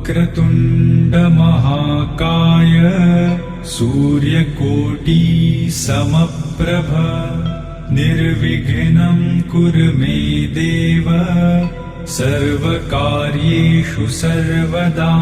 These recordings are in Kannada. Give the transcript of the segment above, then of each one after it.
वक्रतुण्ड महाकाय सूर्यकोटि समप्रभ निर्विघ्नं कुरु मे देव सर्वकार्येषु सर्वदा।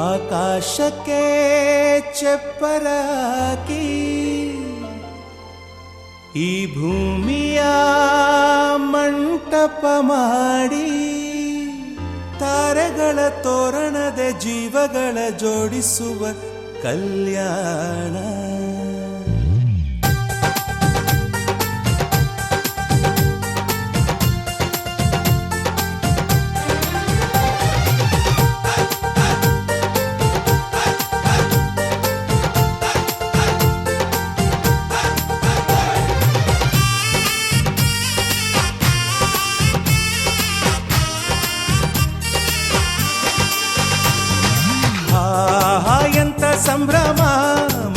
ಆಕಾಶಕ್ಕೆ ಚೆಪ್ಪರಾಕಿ ಈ ಭೂಮಿಯ ಮಂಟಪ ಮಾಡಿ ತಾರೆಗಳ ತೋರಣದ ಜೀವಗಳ ಜೋಡಿಸುವ ಕಲ್ಯಾಣ. ಎಂತ ಸಂಭ್ರಮ,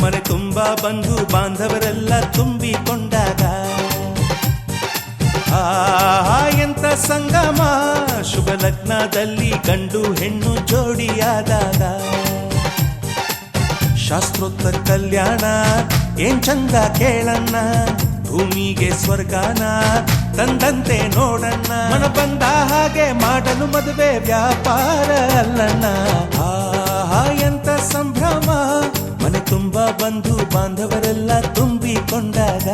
ಮನೆ ತುಂಬ ಬಂಧು ಬಾಂಧವರೆಲ್ಲ ತುಂಬಿಕೊಂಡಾಗ. ಎಂತ ಸಂಗಮ, ಶುಭ ಲಗ್ನದಲ್ಲಿ ಗಂಡು ಹೆಣ್ಣು ಜೋಡಿಯಾದಾಗ. ಶಾಸ್ತ್ರೋತ್ತರ ಕಲ್ಯಾಣ ಏನ್ ಚಂದ ಕೇಳಣ್ಣ, ಭೂಮಿಗೆ ಸ್ವರ್ಗಾನ ತಂದಂತೆ ನೋಡಣ್ಣ. ಮನ ಬಂದ ಹಾಗೆ ಮಾಡಲು ಮದುವೆ ವ್ಯಾಪಾರ ಅಲ್ಲಣ್ಣ. ಎಂತ ಸಂಭ್ರಮ, ಮನೆ ತುಂಬ ಬಂಧು ಬಾಂಧವರೆಲ್ಲ ತುಂಬಿಕೊಂಡಾಗ.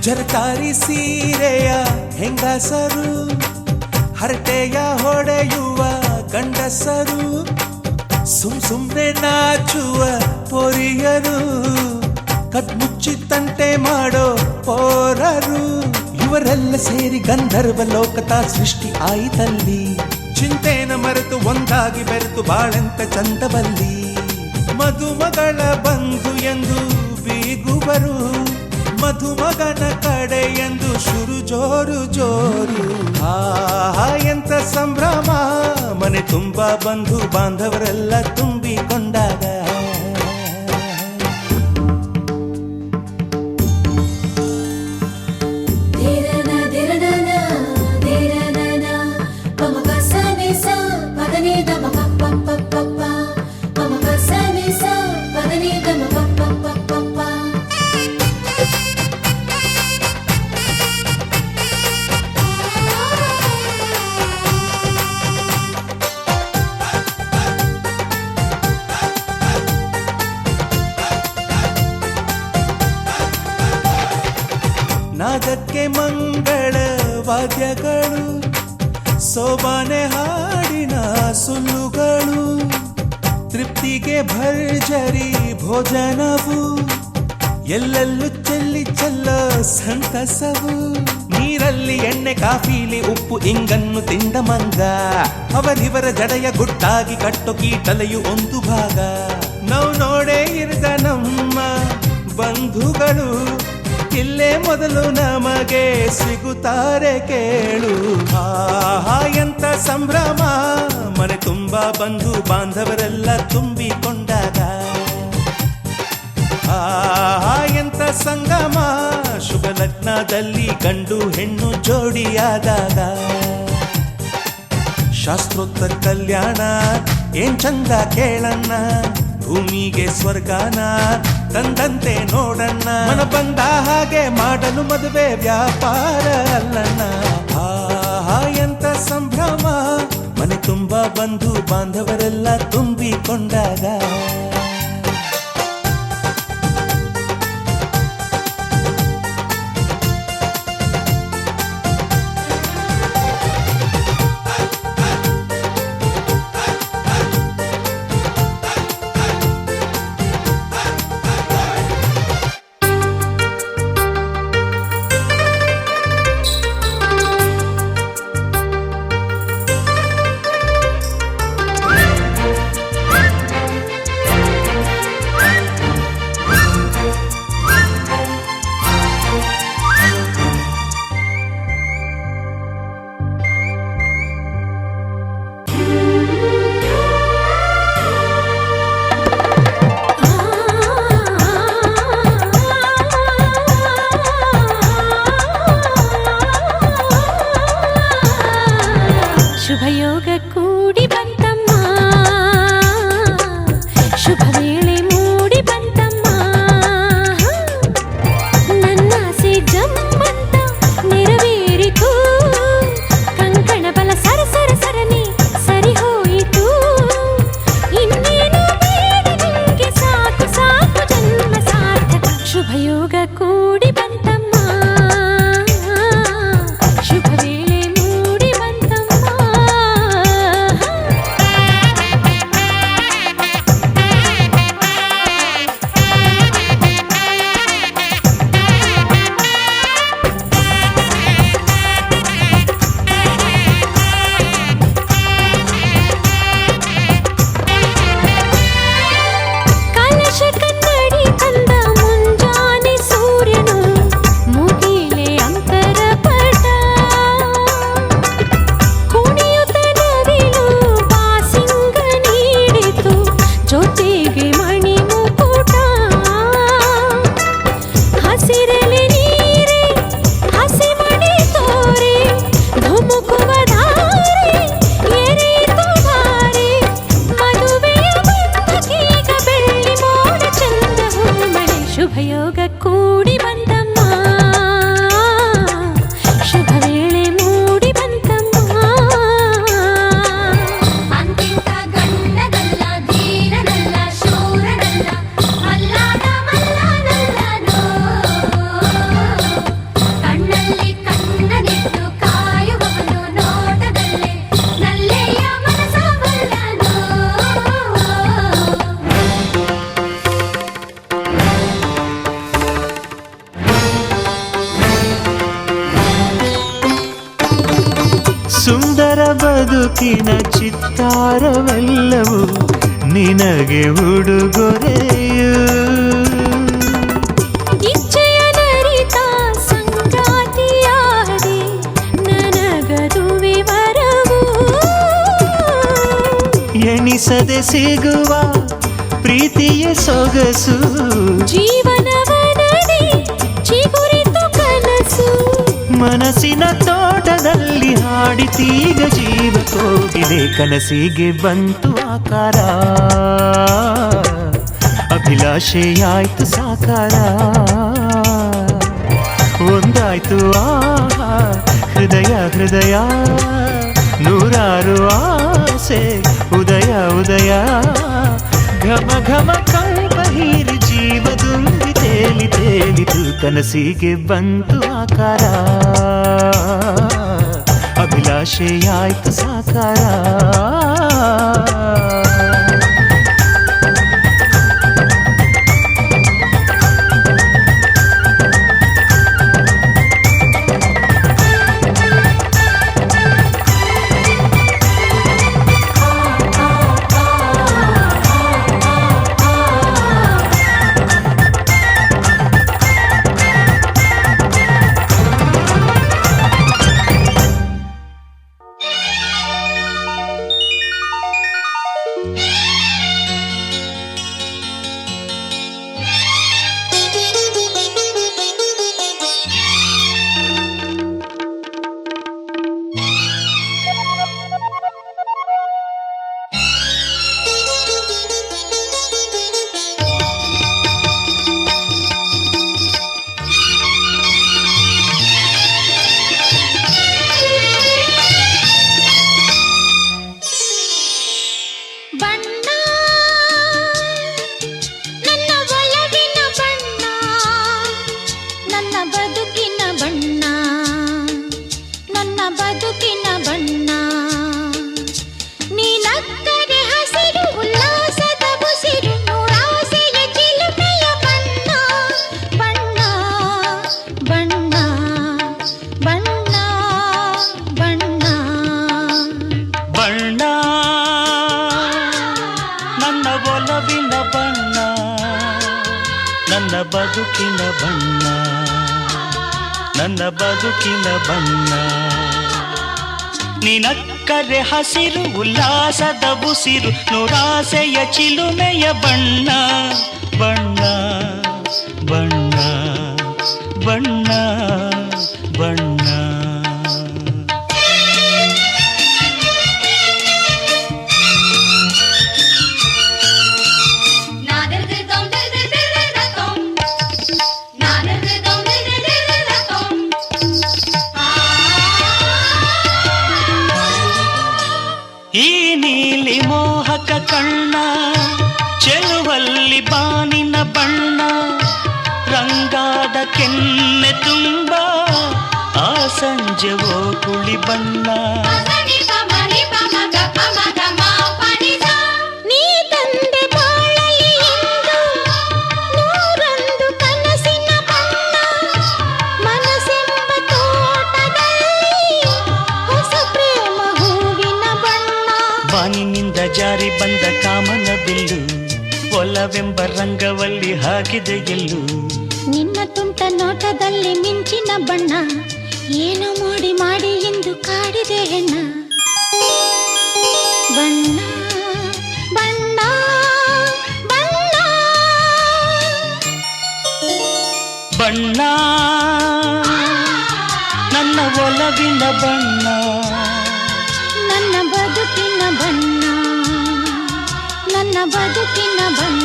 ಜರಕಾರಿ ಸೀರೆಯ ಹೆಂಗಸರು, ಹರಟೆಯ ಹೊಡೆಯುವ ಗಂಡಸರು, ಸುಮ್ನೆ ನಾಚುವ ಪೊರಿಯರು, ಕದ್ಮುಚ್ಚಿ ತಂಟೆ ಮಾಡೋ ಪೋರರು, ಯುವ ಇವರೆಲ್ಲ ಸೇರಿ ಗಂಧರ್ವ ಲೋಕದ ಸೃಷ್ಟಿ ಆಯಿತಲ್ಲಿ. ಚಿಂತೆನ ಮರೆತು ಒಂದಾಗಿ ಬೆರೆತು ಬಾಳೆಂತ ಚಂದವಲ್ಲಿ. ಮಧುಮಗಳ ಬಂಧು ಎಂದು ಬೀಗುವರು, ಮಧುಮಗನ ಕಡೆ ಎಂದು ಶುರು ಜೋರು ಜೋರು. ಆಹಾ ಎಂತ ಸಂಭ್ರಮ, ಮನೆ ತುಂಬ ಬಂಧು ಬಾಂಧವರೆಲ್ಲ ತುಂಬಿಕೊಂಡಾಗ. ನಾದಕ್ಕೆ ಮಂಗಳ ವಾದ್ಯಗಳು, ಸೋಬಾನೆ ಹಾಡಿನ ಸುಳ್ಳುಗಳು, ತೃಪ್ತಿಗೆ ಭರ್ಜರಿ ಭೋಜನವು, ಎಲ್ಲೆಲ್ಲೂ ಚೆಲ್ಲಿ ಚೆಲ್ಲೋ ಸಂತಸವು. ನೀರಲ್ಲಿ ಎಣ್ಣೆ ಕಾಫಿಲಿ ಉಪ್ಪು ಇಂಗನ್ನು ತಿಂದ ಮಂಗ, ಅವರಿವರ ಜಡೆಯ ಗುಟ್ಟಾಗಿ ಕಟ್ಟೋ ಕೀಟಲೆಯು ಒಂದು ಭಾಗ. ನಾವು ನೋಡೇ ಇರದ ನಮ್ಮ ಬಂಧುಗಳು ಇಲ್ಲೇ ಮೊದಲು ನಮಗೆ ಸಿಗುತ್ತಾರೆ ಕೇಳು. ಆಹಾ ಎಂತ ಸಂಭ್ರಮ, ಮನೆ ತುಂಬ ಬಂಧು ಬಾಂಧವರೆಲ್ಲ ತುಂಬಿಕೊಂಡಾಗ. ಆಹಾ ಎಂತ ಸಂಗಮ, ಶುಭ ಲಗ್ನದಲ್ಲಿ ಗಂಡು ಹೆಣ್ಣು ಜೋಡಿಯಾದಾಗ. ಶಾಸ್ತ್ರೋತ್ತರ ಕಲ್ಯಾಣ ಏನ್ ಚಂದ ಕೇಳಣ್ಣ, ಭೂಮಿಗೆ ಸ್ವರ್ಗಾನ ತಂದಂತೆ ನೋಡಣ್ಣ. ಮನ ಬಂದ ಹಾಗೆ ಮಾಡಲು ಮದುವೆ ವ್ಯಾಪಾರ ಅಲ್ಲಣ್ಣ. ಆಹಾ ಎಂತ ಸಂಭ್ರಮ, ಮನೆ ತುಂಬ ಬಂಧು ಬಾಂಧವರೆಲ್ಲ ತುಂಬಿಕೊಂಡಾಗ. ಶುಭಯೋಗ ಕೂಡಿ ಬಂತಮ್ಮ, ಶುಭ ವೇಳೆ ಮೂಡಿ ಬಂತಮ್ಮ. ನನ್ನಾಸೆ ಜಮ್ಮಂತ ನೆರವೇರಿತು, ಕಂಕಣ ಬಲ ಸರ ಸರ ಸರನೆ ಸರಿ ಹೋಯಿತು. ಇನ್ನೇನು ಬೇಡ ನಿಂಗೆ, ಸಾಕು ಸಾಕು ಜನ್ಮ ಸಾರ್ಥಕ. ಶುಭಯೋಗ ಕೂಡಿ ಬಂತಮ್ಮ, ಶುಭ ವೇಳೆ ಮೂಡಿ ಬಂತಮ್ಮ. ಸುಂದರ ಬದುಕಿನ ಚಿತ್ತಾರವೆಲ್ಲವೂ ನಿನಗೆ ಉಡುಗೊರೆಯು. ಇಚ್ಛೆಯ ನರಿತ ಸಂಗಾತಿಯಾದೆ ನನಗದುವೆ ವರವು. ಎಣಿಸದೆ ಸಿಗುವ ಪ್ರೀತಿಯ ಸೊಗಸು ಜೀವನವನದಿ ಚಿಗುರಿತು ಕನಸು. ಮನಸ್ಸಿನ ತೋಟದಲ್ಲಿ ಹಾಡಿತೀಗ ಜೀವ ಕೋಗಿದೆ. ಕನಸಿಗೆ ಬಂತು ಆಕಾರ, ಅಭಿಲಾಷೆಯಾಯ್ತು ಸಾಕಾರ. ಒಂದಾಯ್ತು ಆಹಾ ಹೃದಯ ಹೃದಯ, ನೂರಾರು ಆಸೆ ಉದಯ ಉದಯ. ಘಮ ಘಮ ಕಂಪ ಹೀರಿ ಜೀವ ತುಂಬಿ ತೇಲಿ ತೇಲಿತು. ಕನಸಿಗೆ ಬಂತು ಆಕಾರ, ಅಭಿಲಾಷೆಯಾಯ್ತು ಸಾಕಾರ. ನನ್ನ ಬದುಕಿನ ಬಣ್ಣ, ನನ್ನ ಬದುಕಿನ ಬಣ್ಣ. ನಿನಕ್ಕರೆ ಹಸಿರು ಉಲ್ಲಾಸದ ಬುಸಿರು, ನೂರಾಸೆಯ ಚಿಲುಮೆಯ ಬಣ್ಣ ಬಣ್ಣ ಬಣ್ಣ ಬಣ್ಣ ಬಣ್ಣ. ಈ ನೀಲಿ ಮೋಹಕ ಕಣ್ಣ, ಚೆಲುವಲ್ಲಿ ಬಾನಿನ ಬಣ್ಣ, ರಂಗಾದ ಕೆನ್ನೆ ತುಂಬ ಆ ಸಂಜೆವೋ ಕುಳಿ ಬಣ್ಣ. ನೀ ತಂದೆ ಬಾಳಲಿ ಇಂದು ನೂರೊಂದು ಕನಸಿನ ಬಣ್ಣ, ಮನಸ್ಸೆಂಬ ತೋಟದಲ್ಲಿ ಹೊಸ ಪ್ರೇಮ ಹೂವಿನ ಬಣ್ಣ. ಬಾನಿನಿಂದ ಜಾರಿ ಬಂದ ಕಾಮನ ಬಿಲ್ಲು, ಒಲವೆಂಬ ರಂಗವಲ್ಲಿ ಹಾಕಿದೆ ಗೆಲ್ಲು. ನಿನ್ನ ತುಂಟ ನೋಟದಲ್ಲಿ ಮಿಂಚಿನ ಬಣ್ಣ, ಏನು ಮಾಡಿ ಮಾಡಿ ಎಂದು ಕಾಡಿದೆ ಹೆಣ್ಣ. ಬಣ್ಣ ಬಣ್ಣ ಬಣ್ಣ ಬಣ್ಣ ನನ್ನ ಒಲವಿನ ಬಣ್ಣ, ನನ್ನ ಬದುಕಿನ ಬಣ್ಣ, ನನ್ನ ಬದುಕಿನ ಬಣ್ಣ.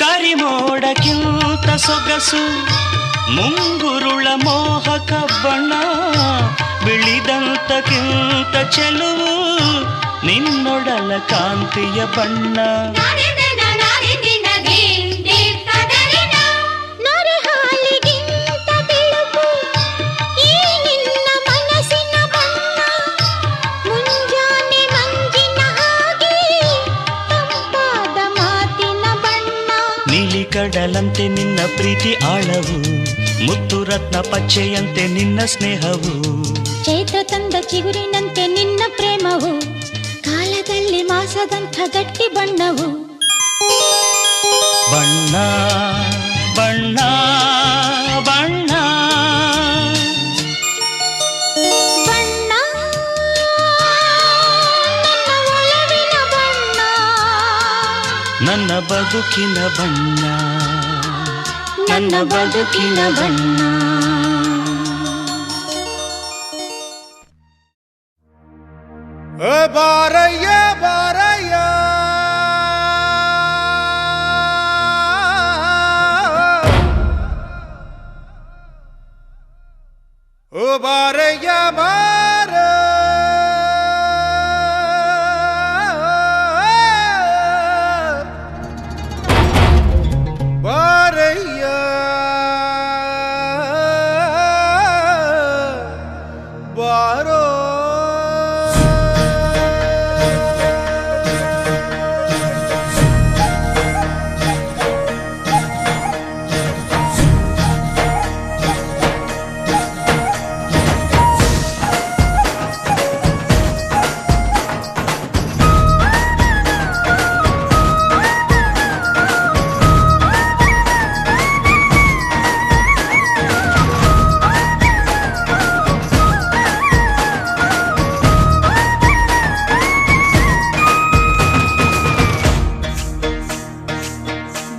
ಕರಿಮೋಡಕ್ಕಿಂತ ಸೊಗಸು ಮುಂಗುರುಳ ಮೋಹಕ ಬಣ್ಣ, ಬಿಳಿದಂತಕ್ಕಿಂತ ಚೆಲುವು ನಿನ್ನೊಡಲ ಕಾಂತಿಯ ಬಣ್ಣ. ನೊರೆ ಹಾಲಿಗಿಂತ ಬಿಳುಪು ಈ ನಿನ್ನ ಮನಸ್ಸಿನ ಬಣ್ಣ. ಮುಂಜಾನೆ ಮಂಜಿನ ಹಾಗೆ ತಂಪಾದ ಮಾತಿನ ಬಣ್ಣ. ನೀಲಿ ಕಡಲಂತೆ ನಿನ್ನ ಪ್ರೀತಿ ಆಳವು, ಮುತ್ತು ರತ್ನ ಪಚ್ಚೆಯಂತೆ ನಿನ್ನ ಸ್ನೇಹವು. ಚೈತ್ರ ತಂದ ಚಿಗುರಿನಂತೆ ನಿನ್ನ ಪ್ರೇಮವು, ಕಾಲದಲ್ಲಿ ಮಾಸದಂಥ ಗಟ್ಟಿ ಬಣ್ಣವು. ಬಣ್ಣ ಬಣ್ಣ ಬಣ್ಣ ಬಣ್ಣ ನನ್ನ ಒಲವಿನ ಬಣ್ಣ, ನನ್ನ ಬದುಕಿನ ಬಣ್ಣ, ನನ್ನ ಬದುಕಿನ ಬಣ್ಣ. ಬಾರಯ್ಯ ಬಾರಯ್ಯ ಓ ಬಾರಯ್ಯ ಬಾರ ಬಾರಯ್ಯ ಬಾರೋ.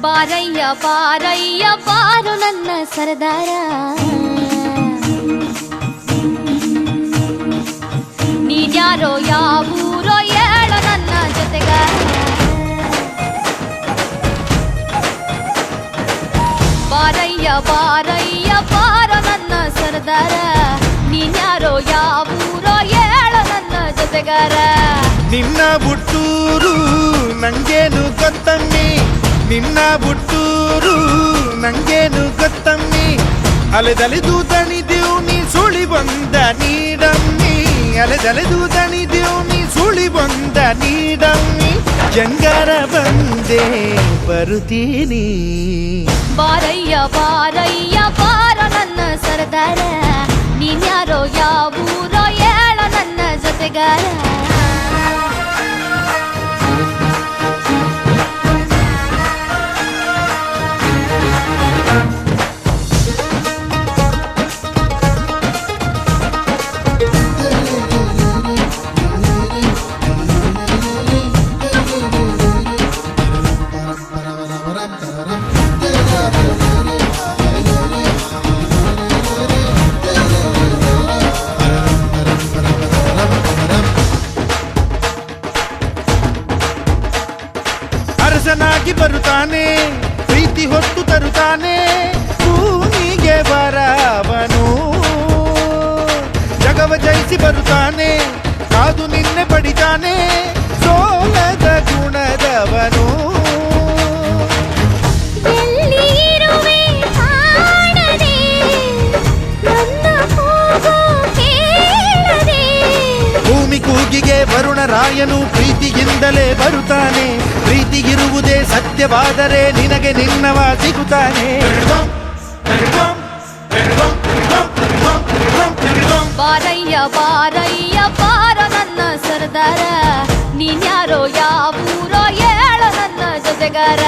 ಬಾರಯ್ಯ ಬಾರಯ್ಯ ಬಾರು ನನ್ನ ಸರದಾರ, ನೀನ್ಯಾರೋ ಯಾವೂರೋ ಹೇಳೋ ನನ್ನ ಜೊತೆಗಾರ. ಬಾರಯ್ಯ ಬಾರಯ್ಯ ಬಾರು ನನ್ನ ಸರದಾರ, ನೀನ್ಯಾರೋ ಯಾವೂರೋ ಹೇಳೋ ನನ್ನ ಜೊತೆಗಾರ. ನಿನ್ನ ಬುಟ್ಟೂರು ನಂಗೇನು ಗೊತ್ತಮ್ಮಿ, ನಿನ್ನ ಬುಟ್ಟೂರು ನಂಗೇನು ಗೊತ್ತಮ್ಮಿ. ಅಲೆದಲೆದು ದಣಿದೆವು ನೀ ಸುಳಿ ಬಂದ ನೀಡಮ್ಮಿ, ಅಲೆದಲೆದು ದಣಿದೆವು ನೀ ಸುಳಿ ಬಂದ ನೀಡಮ್ಮಿ. ಜಂಗಾರ ಬಂದೆ ಬರುತ್ತೀನಿ. ಬಾರಯ್ಯ ಬಾರಯ್ಯ ಬಾರ ನನ್ನ ಸರದಾರ, ನೀನ್ಯಾರೋ ಯಾವೂರೋ ಹೇಳೋ ನನ್ನ ಜೊತೆಗಾರ. ಅರಸನಾಗಿ ಬರುತ್ತಾನೆ, ಪ್ರೀತಿ ಹೊತ್ತು ತರುತ್ತಾನೆ, ಭೂಮಿಗೆ ಬರವನು. ಜಗವ ಜಯಿಸಿ ಬರುತ್ತಾನೆ, ಕಾದು ನಿನ್ನೆ ಪಡಿತಾನೆ, ಸೋಲದ ಗುಣದವನು. ಎಲ್ಲಿರುವೆ ಕಾಣದೆ, ನನ್ನ ಕೂಗು ಕೇಳದೆ. ಭೂಮಿ ಕೂಗಿಗೆ ವರುಣರಾಯನು ಪ್ರೀತಿಯಿಂದಲೇ ಬರುತ್ತಾನೆ, ಪ್ರೀತಿಗಿರುವುದೇ ಸತ್ಯವಾದರೆ ನಿನಗೆ ನಿನ್ನವ ಸಿಗುತ್ತಾನೆ. ಬಾರಯ್ಯ ಬಾರಯ್ಯ ಬಾರ ನನ್ನ ಸರದಾರ, ನೀನ್ಯಾರೋ ಯಾವೂರೋ ಹೇಳೋ ನನ್ನ ಜೊತೆಗಾರ.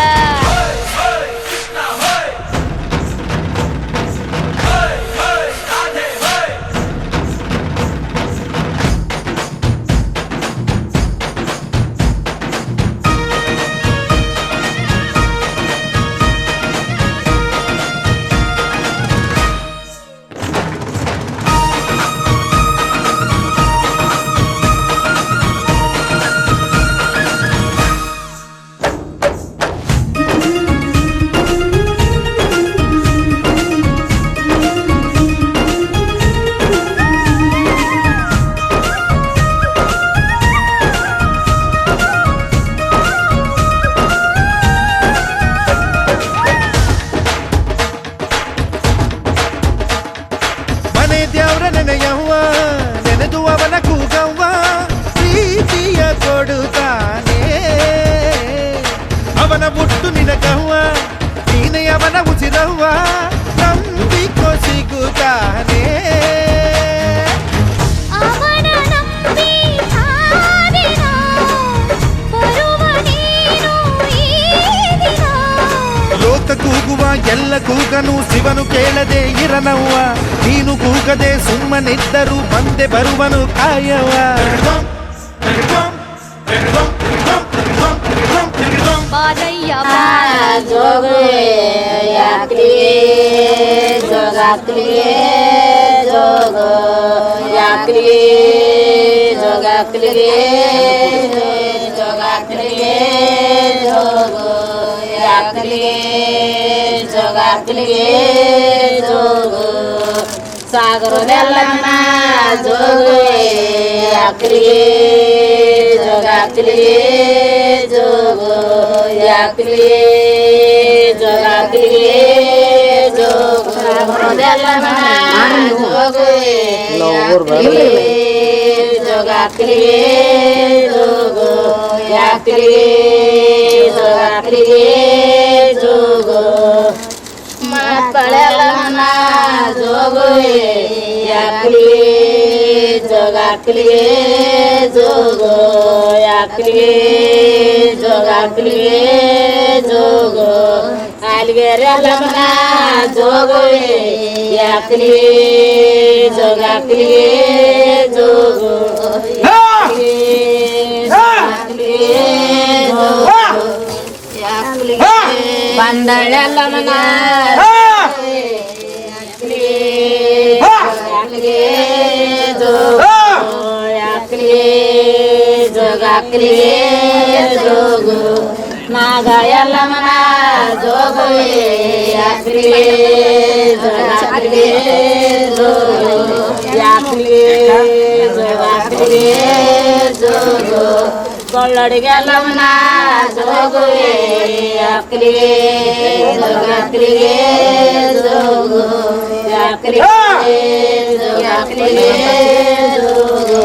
ಎಲ್ಲ ಕೂಗನು ಶಿವನು ಕೇಳದೆ ಇರನವ್ವ, ನೀನು ಕೂಗದೆ ಸುಮ್ಮನಿದ್ದರೂ ಬಂದೆ ಬರುವನು ಕಾಯವ. जोगे यात्रिये जोगात्रिये जोगो यात्रिये जोगात्रिये जोगात्रिये जोगो यात्रिये जोगात्रिये जोगो सागरदल्लನ್ನ जोगे यात्रिये जोगात्रिये जोगो यात्रिये जोगात्रिये जोगो सागरदल्लನ್ನ जोगे यात्रिये जोगात्रिये जोगो यात्रिये जोगात्रिये जोगो ಮಕ್ಕಳೆಲ್ಲನ ಜೋಗುವೆ ಯಾಕ್ಲಿಯೇ ಜೋಗಾಕ್ಲಿಯೇ ಜೋಗೋ ಯಾಕ್ಲಿಯೇ ಜೋಗಾಕ್ಲಿಯೇ ಜೋಗೋ ಅಲ್ಗೆರೆಲ್ಲನ ಜೋಗುವೆ ಯಾಕ್ಲಿಯೇ ಜೋಗಾಕ್ಲಿಯೇ ಜೋಗೋ ಯಾಕ್ಲಿಯೇ ಜೋಗೋ ಯಾಕ್ಲಿಯೇ ಬಂದಳೆಲ್ಲನ जोगाक्लिये जोगो नागायल्लमನ जोगुवे याक्लिये जोगाक्लिये जोगो याक्लिये जोगाक्लिये जोगो ಕೊಳ್ಳಡಿಗೆಲ್ಲವನ ಜೋಗುವೆ ಯಾಕ್ಲಿಯೇ ಜೋಗಾಕ್ಲಿಯೇ ಜೋಗೋ ಯಾಕ್ಲಿಯೇ ಜೋಗಾಕ್ಲಿಯೇ ಜೋಗೋ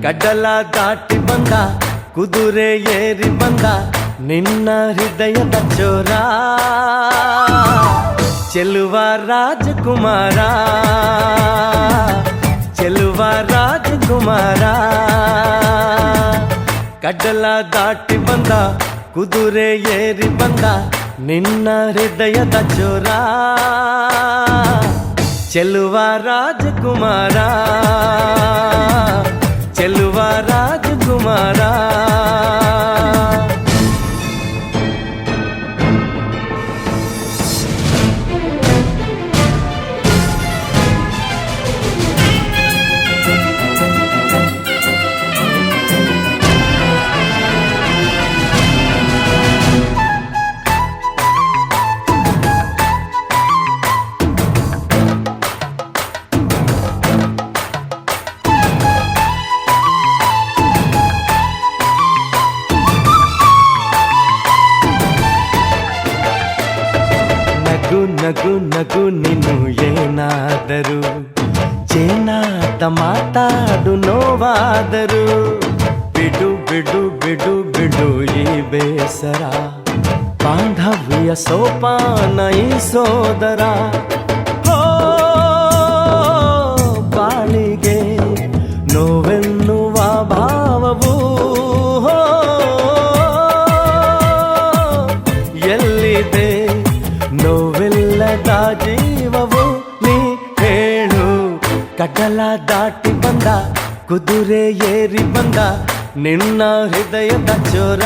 ಕಡಲ ದಾಟಿ ಬಂದ ಕುದುರೆ ಏರಿ ಬಂದ ನಿನ್ನ ಹೃದಯದ ಚೋರ ಚೆಲುವ ರಾಜಕುಮಾರ ಚೆಲುವ ರಾಜಕುಮಾರ ಕಡಲ ದಾಟಿ ಬಂದ ಕುದುರೆ ಏರಿ ಬಂದ ನಿನ್ನ ಹೃದಯದ ಚೋರ ಚೆಲುವ ರಾಜಕುಮಾರ ಚೆಲುವ ರಾಜಕುಮಾರ ನಗು ನಗು ನೀನು ಏನಾದರೂ ಚೇನಾದ ಮಾತಾಡು ನೋವಾದರೂ ಬಿಡು ಬಿಡು ಬಿಡು ಬಿಡು ಈ ಬೇಸರ ಬಾಂಧವ್ಯ ಸೋಪಾನ ಈ ಸೋದರ ಹೋ ಬಾಳಿಗೆ ನೋವೆನ್ನುವ ಭಾವವು ಎಲ್ಲಿದೆ ನೋವಿಲ್ಲದ ಜೀವವು ನೀ ಹೇಳು ಕಡಲ ದಾಟಿ ಬಂದ ಕುದುರೆ ಏರಿ ಬಂದ ನಿನ್ನ ಹೃದಯದ ಚೋರ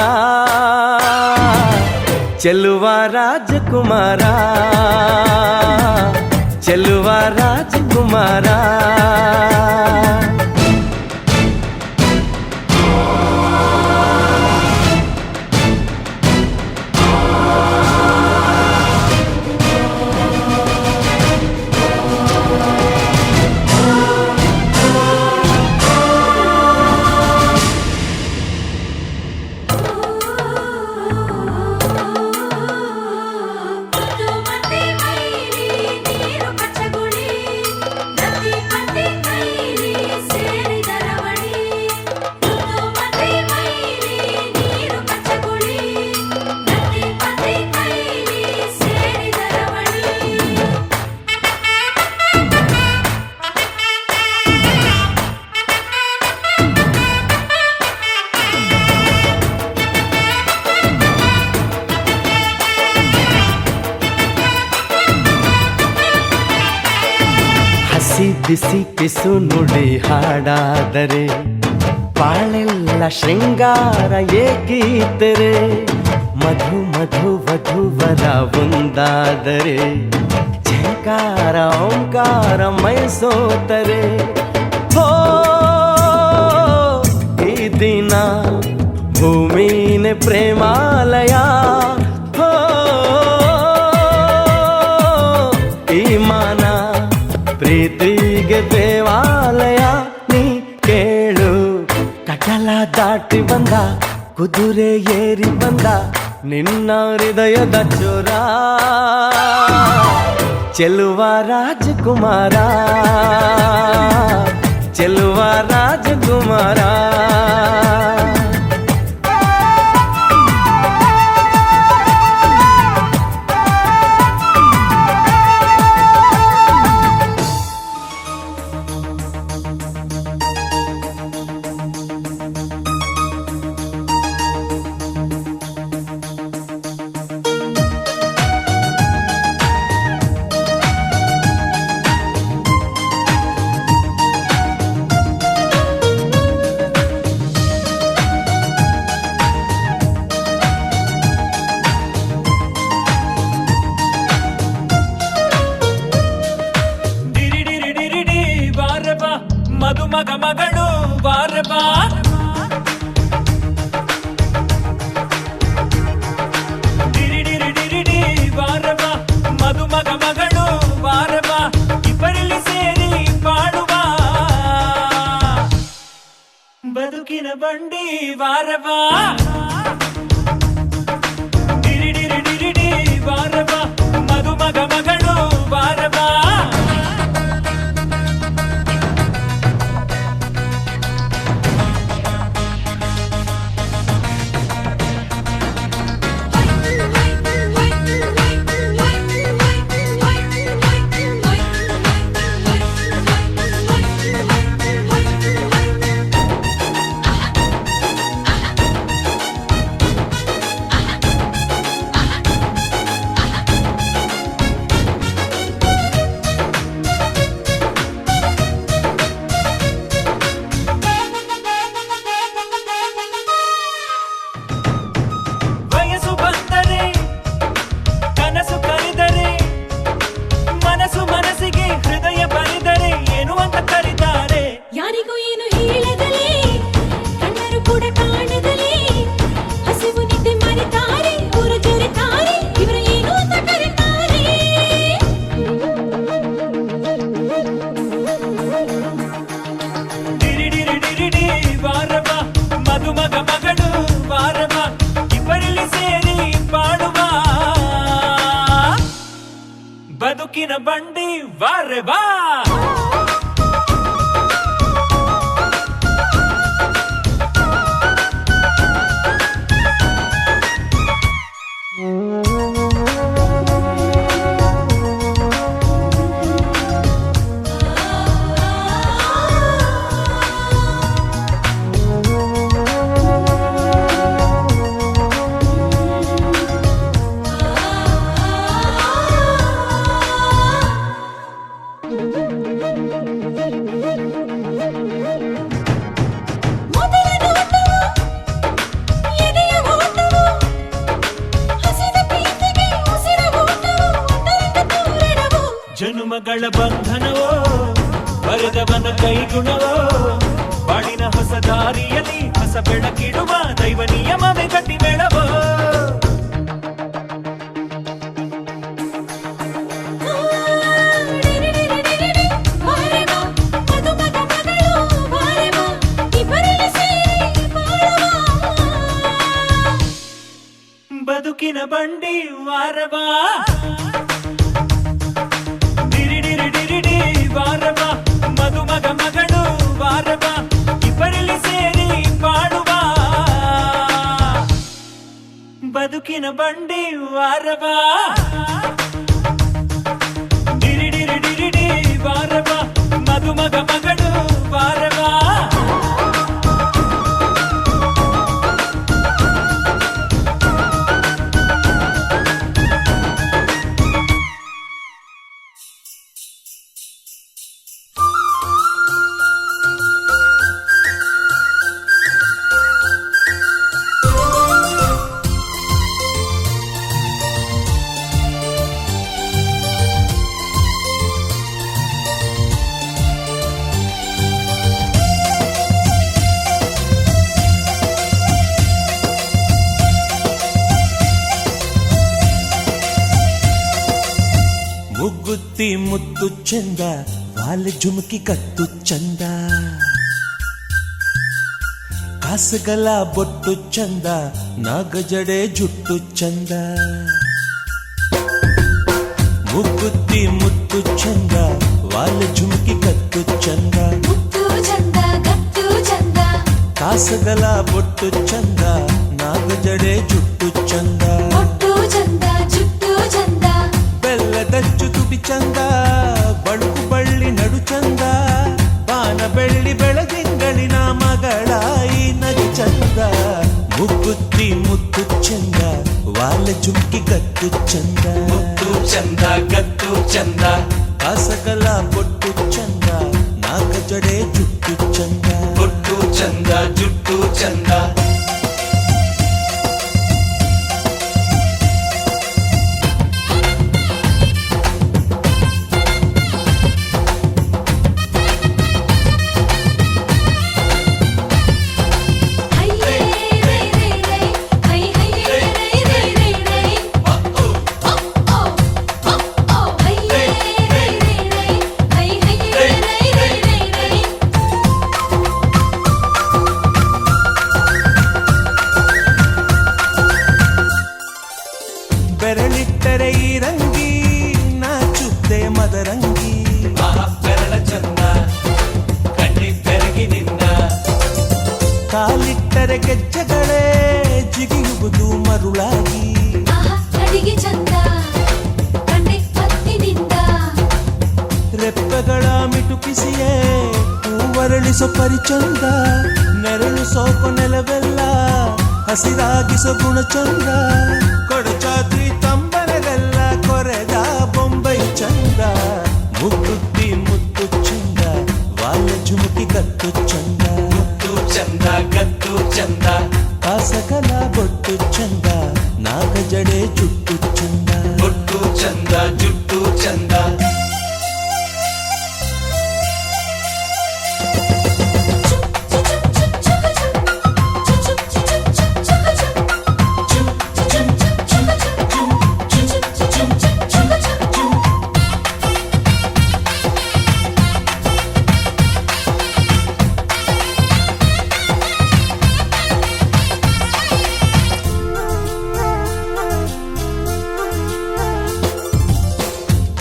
ಚೆಲುವ ರಾಜಕುಮಾರ ಚೆಲುವ ರಾಜಕುಮಾರ ಬಿಸಿ ಪಿಸು ನುಡಿ ಹಾಡಾದರೆ ಬಾಳೆಲ್ಲ ಶೃಂಗಾರ ಏಕೀತರೆ ಮಧು ಮಧು ವಧುವರ ಒಂದಾದರೆ ಝಂಕಾರ ಓಂಕಾರ ಮೈಸೋತರೆ ಹೋ ಈ ದಿನ ಭೂಮಿನೇ ಪ್ರೇಮಾಲಯ ಹೋ ಈ ಮಾನ ಪ್ರೀತಿಗೆ ದೇವಾಲಯ ನೀ ಕೇಳು ಕಟಲ ದಾಟಿ ಬಂದ ಕುದುರೆ ಏರಿ ಬಂದ ನಿನ್ನ ಹೃದಯದ ಚೋರ ಚೆಲುವ ರಾಜಕುಮಾರ ಚೆಲುವ ರಾಜಕುಮಾರ ಡಿರಿಡಿರಿಡಿರಿಡಿ ಬಾರಬ ಮದುಮಗ ಮಗಳು ಬಾರಬ ಡಿರಿಡಿರಿಡಿರಿಡಿ ಬಾರಬ ಮದುಮಗ ಮಗಳು ಬಾರಬ ಇಬ್ಬರಲ್ಲಿ ಸೇರಿ ಬಾಳುವ ಬದುಕಿನ ಬಂಡಿ ಬಾರಬ ಡಿರಿಡಿರಿಡಿರಿಡಿ ಬಾರಬ ಮದುಮಗ ಮಗಳು ಬಾರಬ ವಯಸ್ಸು ಬಂದರೆ ಕನಸು ಕರೆದರೆ ಮನಸ್ಸು ಮನಸ್ಸಿಗೆ ಹೃದಯ ಬರೆದರೆ ಏನು ಅಂತ ಕರೀತಾರೆ ಯಾರಿಗೂ ಏನು ಹೇಳದಲೇ ಕಣ್ಣರು ಕೂಡ ಕಾಣದಲೇ ಹಸಿವು ನಿದ್ದೆ ಮರೆತಾರೆ ಊರ ಜೊರೆತಾರೆ ಇವರು ಏನು ಅಂತ ಕರೀತಾರೆ ಡಿರಿಡಿರಿಡಿರಿಡಿ ಬಾರಬ ಮದುಮಗ ಮಗಳು ಬಾರಬ ಇಬ್ಬರಲ್ಲಿ ಸೇರಿ ಬಾಳುವ ಬದುಕಿನ ಬಂಡಿ ಬಾರಬಾ ಮೊದಲ ನೋಟವು ಎದೆಯ ಓಟವು ಹಸಿದ ಪ್ರೀತಿಗೆ ಉಸಿರ ಓಟವು ಒಂದರಿಂದ ತೋರಣವು ಜನುಮಗಳ ಬಂಧನವೋ ಬರೆದವನ ಕೈಗುಣವೋ ಬಾಳಿನ ಹೊಸ ದಾರಿಯಲ್ಲಿ ಹೊಸ ಬೆಳಕಿಡುವ ದೈವ ನಿಯಮವೇ ಗಟ್ಟಿ ಬೆಳವೋ ಡಿರಿಡಿರಿಡಿರಿಡಿ ಬಾರೆಬ ಮದುಮಗ ಮಗಳು ಬಾರೆಬ ಇಬ್ಬರಲ್ಲಿ ಸೇರಿ ಬಾಳುವ ಬದುಕಿನ ಬಂಡಿ ವಾರಬಾ ಡಿರಿಡಿರಿಡಿರಿಡಿ ಬಾರಬ ಮದುಮಗ ಮಗಳು ಬಾರಬ ಇಬ್ಬರಲ್ಲಿ ಸೇರಿ ಬಾಳುವ ಬದುಕಿನ ಬಂಡಿ ವಾರಬಾ ಡಿರಿಡಿರಿಡಿರಿಡಿ ಬಾರಬ ಮದುಮಗ ಮಗಳು ಬಾರಬಾ ಮುಕ್ಕುತ್ತಿ ಮುತ್ತು ಚಂದ, ವಾಲೆ ಜುಮುಕಿ ಕತ್ತು ಚಂದ, ಕಾಸುಗಲ ಬೊಟ್ಟು ಚಂದ, ನಾಗಜಡೆ ಜುಟ್ಟು ಚಂದ. ಮುಕ್ಕುತ್ತಿ ಮುತ್ತು ಚಂದ, ವಾಲೆ ಜುಮುಕಿ ಕತ್ತು ಚಂದ, ಮುತ್ತು ಚಂದ ಗತ್ತು ಚಂದ, ಕಾಸುಗಲ ಬೊಟ್ಟು ಚಂದ, ನಾಗಜಡೆ ಜುಟ್ಟು ಚಂದ, ಒಟ್ಟು ಚಂದ ಜುಟ್ಟು ಚಂದ, ಬೆಲ್ಲದಚ್ಚು ತುಟಿ ಚಂದ, ಬಳುಕು ಬಳ್ಳಿ ನಡು ಚಂದ, ಪಾನ ಬೆಳ್ಳಿ ಬೆಳದಿಂಗಳಿನ ಮಗಳಾಯಿ ನಗು ಚಂದ. ಮುಕ್ಕುತ್ತಿ ಮುತ್ತು ಚಂದ, ವಾಲೆ ಜುಮ್ಕಿ ಗತ್ತು ಚಂದ, ಮುತ್ತು ಚಂದ ಗತ್ತು ಚಂದ, ಕಾಸಗಲ ಬೊಟ್ಟು ಚಂದ, ನಾಗ ಜಡೆ ಜುಟ್ಟು ಚಂದ, ಬೊಟ್ಟು ಚಂದ ಜುಟ್ಟು ಚಂದ. ಹೈಯೇ ರೈ ರೈ ರೈ, ಹೈ ಹೈಯೇ ರೈ ರೈ ರೈ ರೈ, ಓ ಓ ಓ ಹೈಯೇ ರೈ ರೈ ರೈ, ಹೈ ಹೈಯೇ ರೈ ರೈ ರೈ ರೈ. ಬೆರಳಿಟ್ಟರೆ ಈ ರಂಗಿ, ನಾಚುತ್ತೆ ಮದರಂಗಿ, ಬೆರಳ ಚಂದ ಕಣ್ಣಿ ಬೆರಗಿನಿಂದ, ಕಾಲಿಟ್ಟರೆ ಗೆಜ್ಜೆಗಳೇ ಜಿಗಿಯುವುದು ಮರುಳಾಗಿ, ಆಹಾ ನಡಿಗೆ ಚಂದ ಕಣ್ಣೆ ಮತ್ತಿನಿಂದ, ರೆಪ್ಪೆಗಳ ಮಿಟುಕಿಸಿಯೇ ಹೂವರಳಿಸೋ ಪರಿಚಂದ, ನೆರಳು ಸೋಕೊ ನೆಲವೆಲ್ಲ ಹಸಿರಾಗಿಸೋ ಗುಣ ಚಂದ, ಕೊಡಚಾದ್ರಿ ತಂಬನವೆಲ್ಲ ಕೊರೆದ ಬೊಂಬೈ ಚಂದ. ಮುಕ್ಕುತ್ತಿ ಮುತ್ತು ಚಂದ, ವಾಲೆ ಜುಮುಕಿ ಕತ್ತು ಚಂದ, ಮುತ್ತು ಚಂದ ಗತ್ತು ಚಂದ, ಕಾಸಗಲ ಬೊಟ್ಟು ಚಂದ, ನಾಗ ಜಡೆ ಜುಟ್ಟು ಚಂದ, ಬೊಟ್ಟು ಚಂದ ಜುಟ್ಟು ಚಂದ.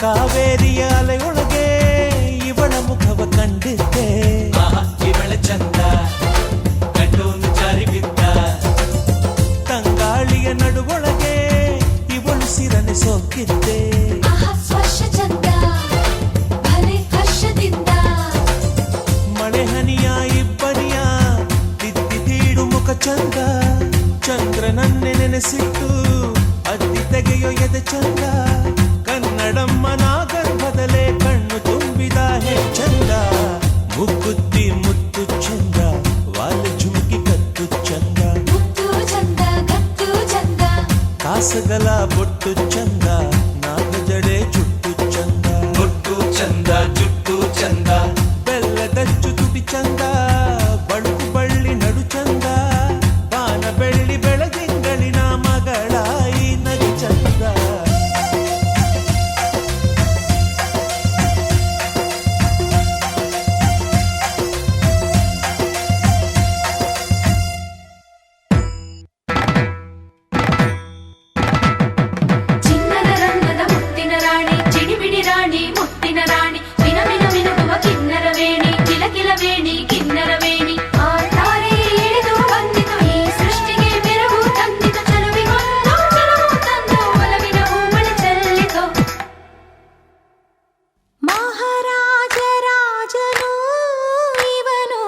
ಕಾವೇರಿಯ ಅಲೆಯೊಳಗೆ ಇವಳ ಮುಖವ ಕಂಡಿದ್ದೆ, ಇವಳ ಚಂದ ಗಂಡೋನು ಜಾರಿ ಬಿದ್ದ, ತಂಗಾಳಿಯ ನಡುವೊಳಗೆ ಇವಳು ಸಿರನೆ ಸೋಕಿದ್ದೆ, ಆಹಾ ಸ್ಪರ್ಶ ಚಂದ ಭಲೆ ಹರ್ಷದಿಂದ, ಮಳೆ ಹನಿಯ ಇಬ್ಬನಿಯ ತಿದ್ದಿದೀಡು ಮುಖ ಚಂದ, ಚಂದ್ರನನ್ನೆ ನೆನೆಸಿಟ್ಟು ಅದ್ದಿ ತೆಗೆಯೋ ಎದೆ ಚಂದ, ಕನ್ನಡಮ್ಮನ ಗರ್ಭದಲ್ಲೇ ಕಣ್ಣು ತುಂಬಿದ ಹೆಚ್ಚಂದ. ಮುಕ್ಕುತ್ತಿ ಮುತ್ತು ಚಂದ, ವಾಲೆ ಜುಮುಕಿ ಕತ್ತು ಚಂದ, ಮುತ್ತು ಚಂದ ಗತ್ತು ಚಂದ, ಕಾಸುಗಲ ಬೊಟ್ಟು ಚಂದ, ನಾಗ ಜಡೆ ಜುಟ್ಟು ಚಂದ, ಬೊಟ್ಟು ಚಂದ ಜುಟ್ಟು ಚಂದ, ಬೆಲ್ಲದಚ್ಚು ತುಟಿ ಚಂದ, ಬಳುಕು ಬಳ್ಳಿ ನಡು ಚಂದ, ಪಾನ ಬೆಳ್ಳಿ ಬೆಳದಿಂಗಳಿನ ಮಗಳಾಯಿ ನಗು ಚಂದ. ಚಿನ್ನದ ರಂಗದ ಮುತ್ತಿನ ರಾಣಿ, ಚಿಡಿಬಿಡಿ ರಾಣಿ ಮುತ್ತಿನ ರಾಣಿ, ಮಿನ ಮಿನ ಮಿನುಗುವ ಕಿನ್ನರ ವೇಣಿ, ಕಿಲ ಕಿಲ ವೇಣಿ ಕಿನ್ನರ ವೇಣಿ, ಆಟಾರೆ ಇಳಿದು ಬಂದಿತು ಈ ಸೃಷ್ಟಿಗೆ ಮೆರಗು ತಂದಿತು, ಚಲುವಿಗೊಂದು ಚಲುವು ತಂದು ಒಲವಿನ ಹೂಮಳೆ ಚೆಲ್ಲಿತು. ಮಹಾರಾಜ ರಾಜನು ಇವನು,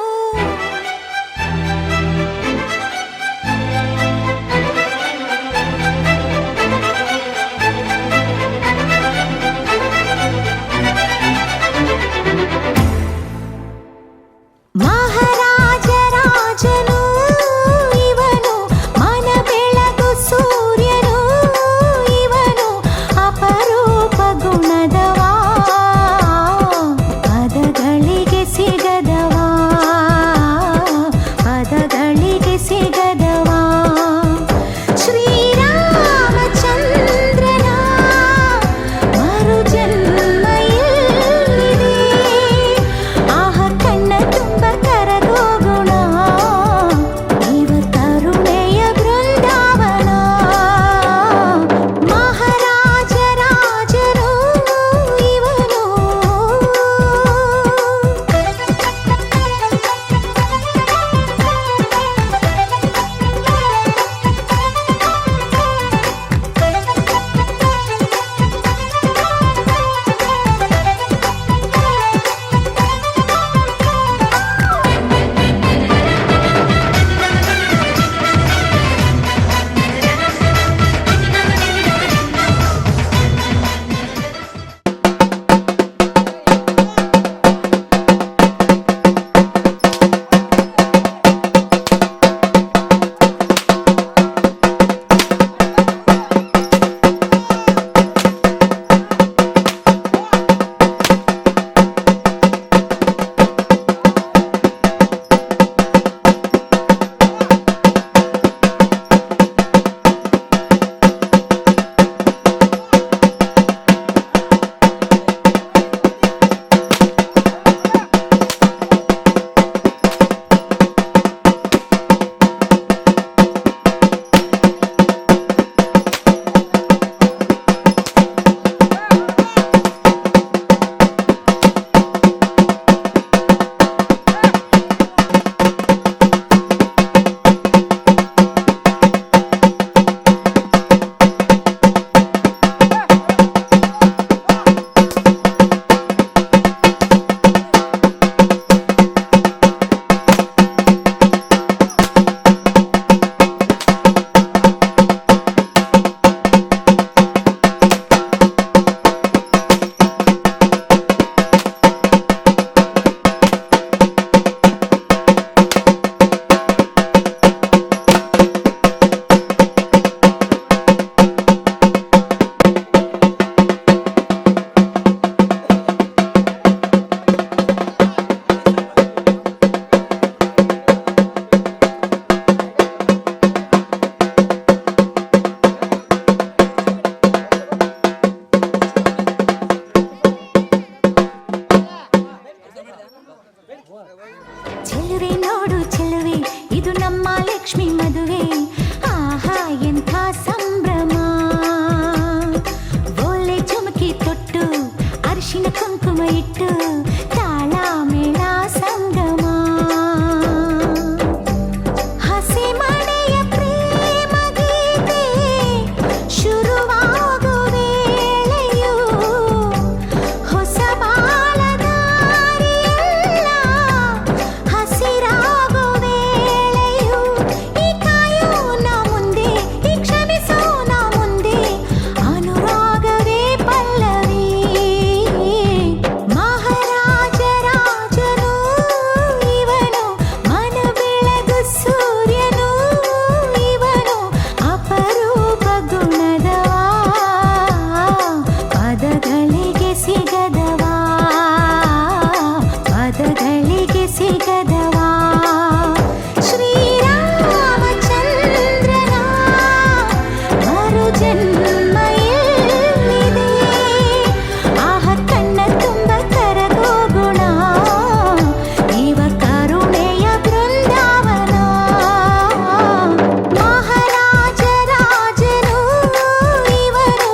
ಮಹಾಲಕ್ಷ್ಮಿ ಮದುವೆ ಆಹಾ ಎಂಥ ಸಂಭ್ರಮ ಓಲೆ ಚುಮಕಿ ತೊಟ್ಟು ಅರಿಶಿನ ಕುಂಕುಮ ಇಟ್ಟು ತಾಳ ಮೇಳ ಸಂಗಮ ಹಸಿ ಮನೆಯ ಪ್ರೇಮ ಗೀತೆ ಶುರುವಾಗೋ ವೇಳೆಯು ಹೊಸ ಬಾಳದಾರಿಯೆಲ್ಲ ಹಸಿರಾಗೋ ವೇಳೆಯು ಈ ಕಾಯೋಣ ಮುಂದೆ ಈ ಕ್ಷಮಿಸೋಣ ಮುಂದೆ ಅನುರಾಗವೇ ಪಲ್ಲವಿ ಮಹಾರಾಜ ರಾಜನು ಇವನು ಮನ ಬೆಳಗು ಸೂರ್ಯನು ಇವನು ಅಪರೂಪ ಗುಣದವ ಪದಗಳಿಗೆ ಸಿಗದವ ಪದಗಳಿಗೆ ಸಿಗದವ ಶ್ರೀರಾಮಚಂದ್ರನ ಮರು ಜನ್ಮ ಎಲ್ಲಿದೆ ಆಹ ಕಣ್ಣ ತುಂಬ ಕರಗೋ ಗುಣ ಇವ ಕರುಣೆಯ ಬೃಂದಾವನ ಮಹಾರಾಜ ರಾಜನು ಇವನು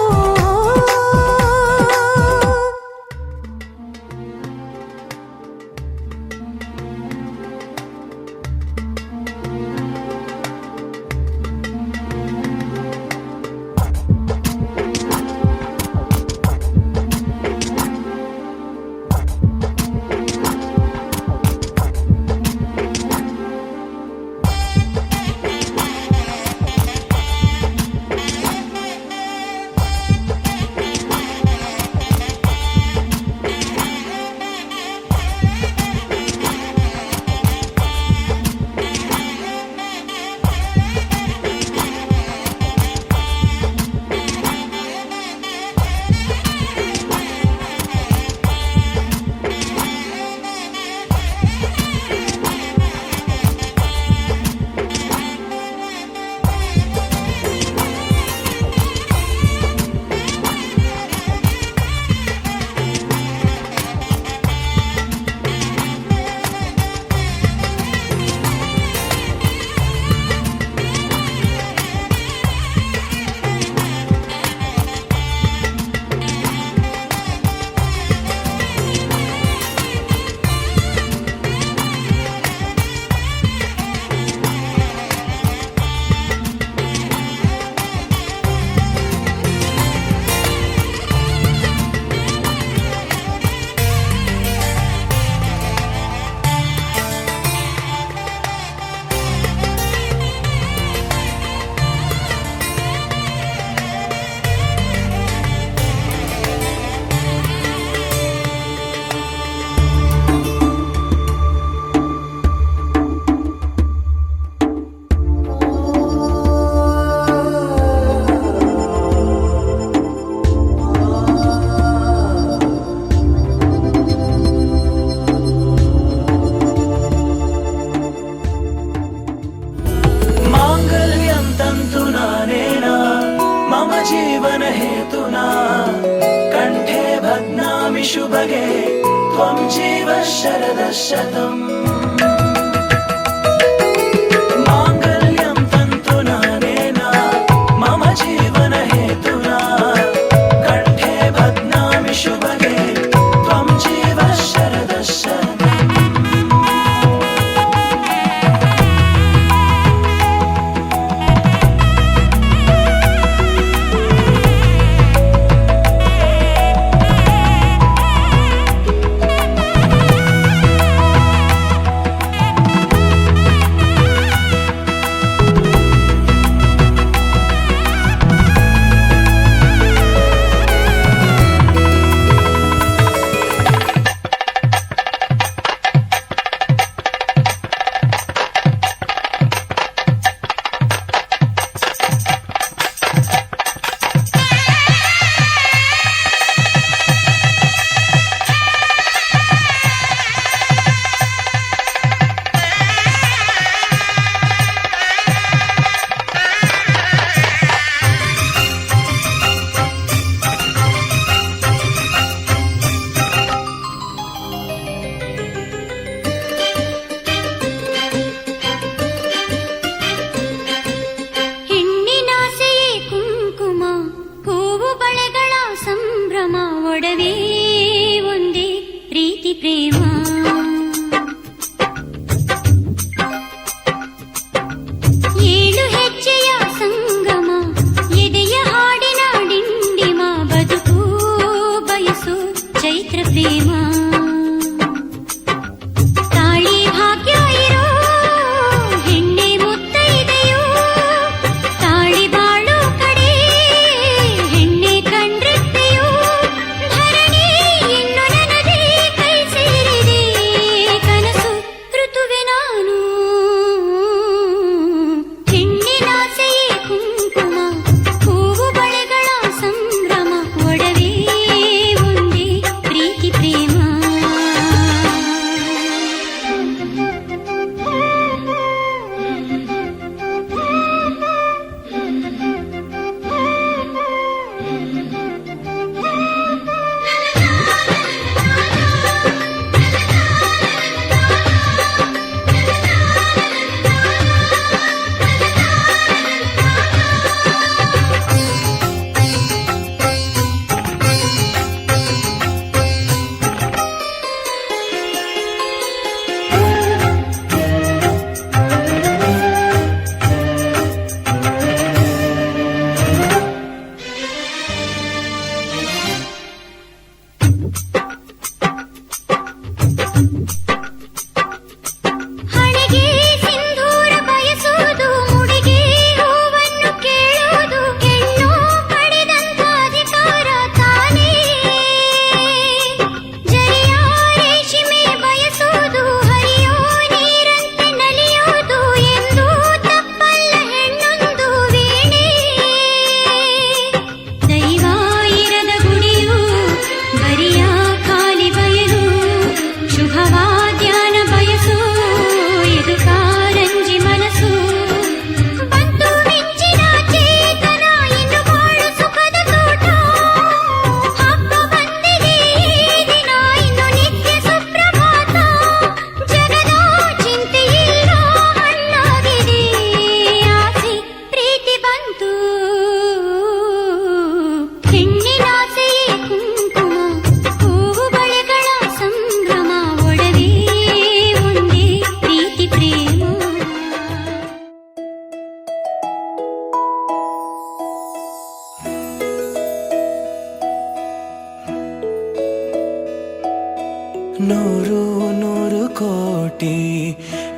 माङ्गल्यं तन्तुना नेन मम जीवन हेतुना कण्ठे बध्नामि शुभगे त्वं जीव शरदः शतम् माङ्गल्यं तन्तुना नेन मम जीवन हेतुना कण्ठे बध्नामि शुभगे त्वं जीव शरदः शतम्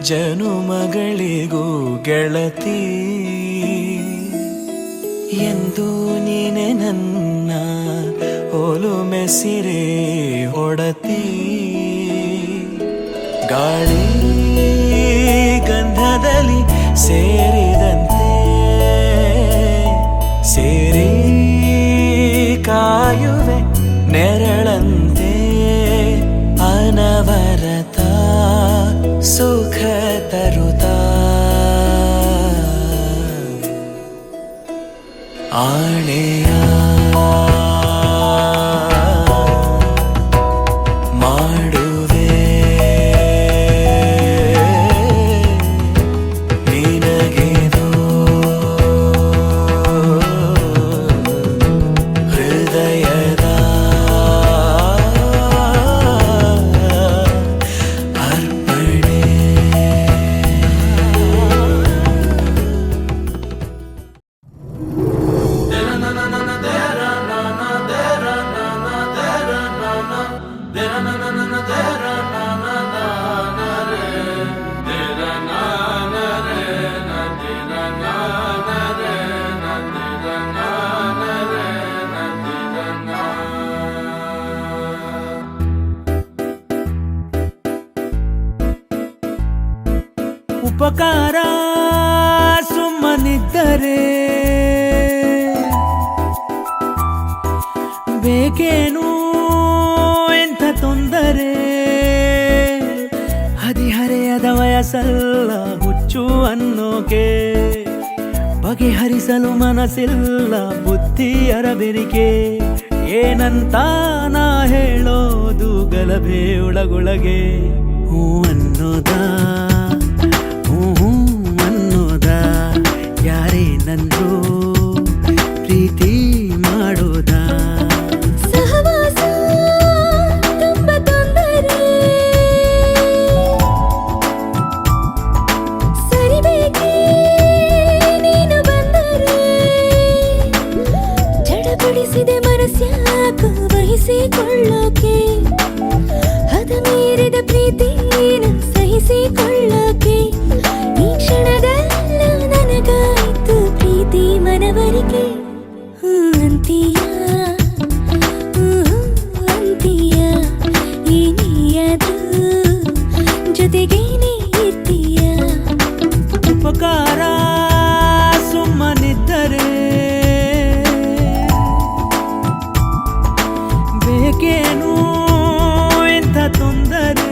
ಜನುಮಗಳಿಗೂ ಗೆಳತಿ ಎಂದು ನೀನೆ ನನ್ನ ಒಲುಮೆ ಸಿರೆ ಒಡತಿ ಗಾಳಿ ಗಂಧದಲ್ಲಿ ಸೇರಿದಂತೆ ಸೇರಿ ಕಾಯುವೆ ನೆರಳಂತೆ ಅನವರತ ಸುಖ ತರುತ್ತಾ ಆಣೆಯ ಮಾಡುವೆ ನಿನಗೆದೋ ಹೃದಯದ ಅರ್ಪಣೆ. ಉಪಕಾರ ಸುಮ್ಮನಿದ್ದರೆ ಬೇಕೇನು ಎಂಥ ತೊಂದರೆ ಹದಿಹರೆಯದ ವಯಸ್ಸಲ್ಲ ಹುಚ್ಚು ಅನ್ನೋಕೆ ಬಗೆಹರಿಸಲು ಮನಸ್ಸಿಲ್ಲ ಬುದ್ಧಿಯರ ಬೆರಿಕೆ ಏನಂತ ನಾ ಹೇಳೋದು ಗಲಭೆ ಒಳಗೊಳಗೆ ಹೂ ಅನ್ನೋದ ಹೂ ಅನ್ನೋದ ಯಾರೇ ನಂದು ಪ್ರೀತಿ ಮಾಡೋದ ಸಹವಾಸ ತುಂಬ ತೊಂದರೆ ಸರಿಬೇಕೆ ನೀನು ಬಂದರೆ ಜಡಪಡಿಸಿದೆ ಮನಸ್ಯಾಕ ವಹಿಸಿಕೊಳ್ಳೋಕೆ ಹದ ಮೀರಿದ ಪ್ರೀತಿನ ಸಹಿಸಿಕೊಳ್ಳೋಕೆ ಈ ಕ್ಷಣದಲ್ಲ ನನಗಾಯ್ತು ಪ್ರೀತಿ ಮನವರಿಕೆ ಅಂತೀಯ ಅಂತೀಯ ಏನಿಯದು ಜೊತೆಗೇನೆ ಇರ್ತೀಯ ಉಪಕಾರ ಸುಮ್ಮನಿದ್ದರೆ ಬೇಕೇನು ಎಂಥ ತೊಂದರೆ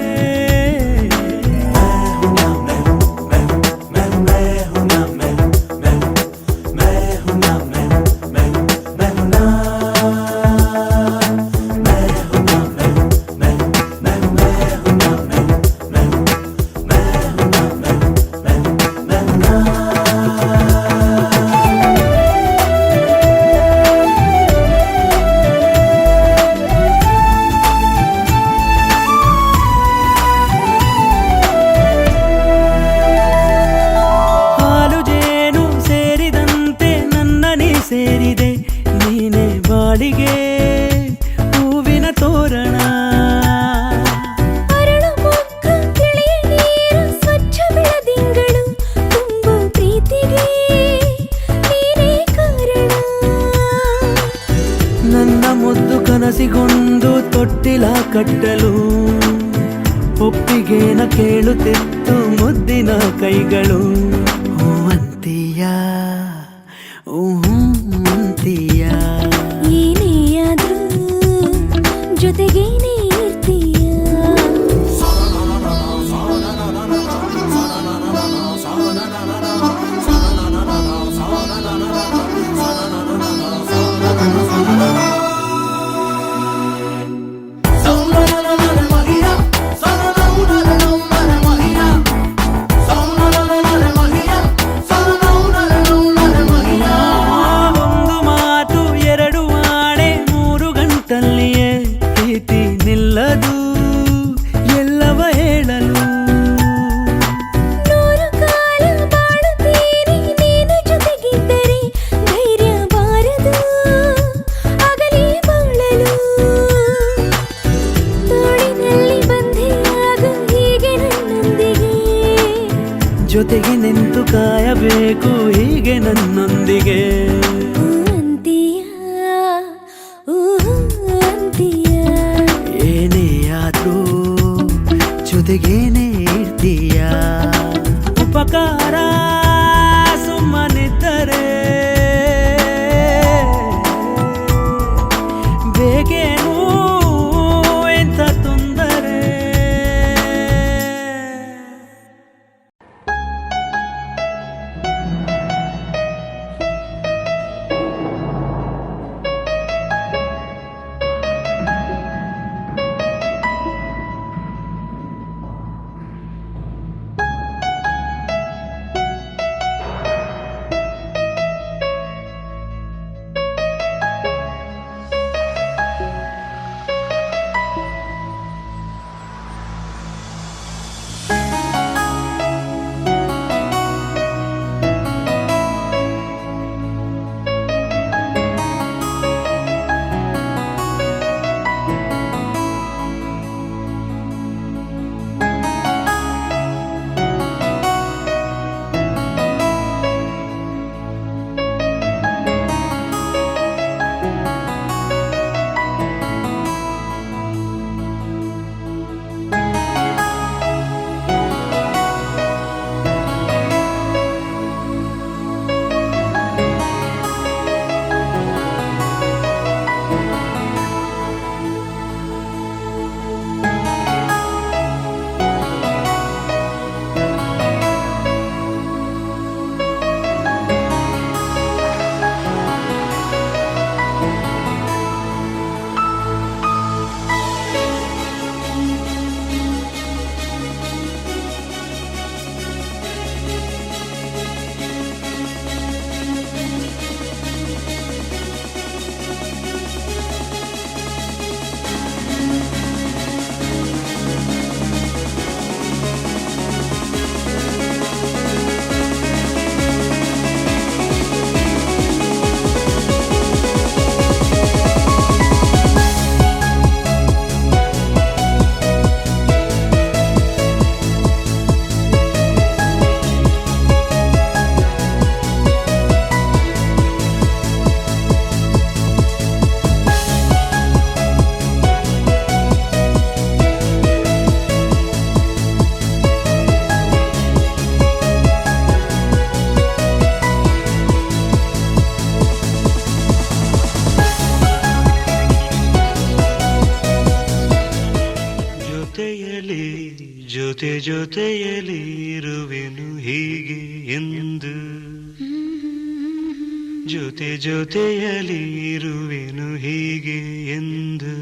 ಸೇರಿದೆ ನೀನೆ ಬಾಳಿಗೆ ಹೂವಿನ ತೋರಣ ಅರಳು ಮೊಗ್ಗ ತಿಳಿಯ ನೀರು ಸ್ವಚ್ಛ ಬೆಳದಿಂಗಳು ತುಂಬು ಪ್ರೀತಿಗೆ ನೀನೇ ಕಾರಣ ನನ್ನ ಮುದ್ದು ಕನಸಿಗೊಂದು ತೊಟ್ಟಿಲ ಕಟ್ಟಲು ಒಪ್ಪಿಗೆನ ಕೇಳುತ್ತಿತ್ತು ಮುದ್ದಿನ ಕೈಗಳು ಹೂ ಅಂತೀಯ ಅಂತೀಯ ಏನೇ ಆದ್ರೂ ಜೊತೆಗೇನೆ ಇರ್ತೀಯ ಮಹಿಯಾ ಕಾಯಬೇಕು ಹೀಗೆ ನನ್ನೊಂದಿಗೆ. ಏನೇ ಆದ್ರೂ ಜೊತೆಗೇನೆ ಇರ್ತೀಯ. ಉಪಕಾರ ಸುಮ್ಮನಿದ್ದರೆ ಬೇಗೇನೂ ಎಂಥ ತೊಂದರೆ. ಜೊತೆಯಲಿ ಇರುವೆನು ಹೀಗೆ ಎಂದು. ಜೊತೆಯಲಿ ಇರುವೆನು ಹೀಗೆ ಎಂದು.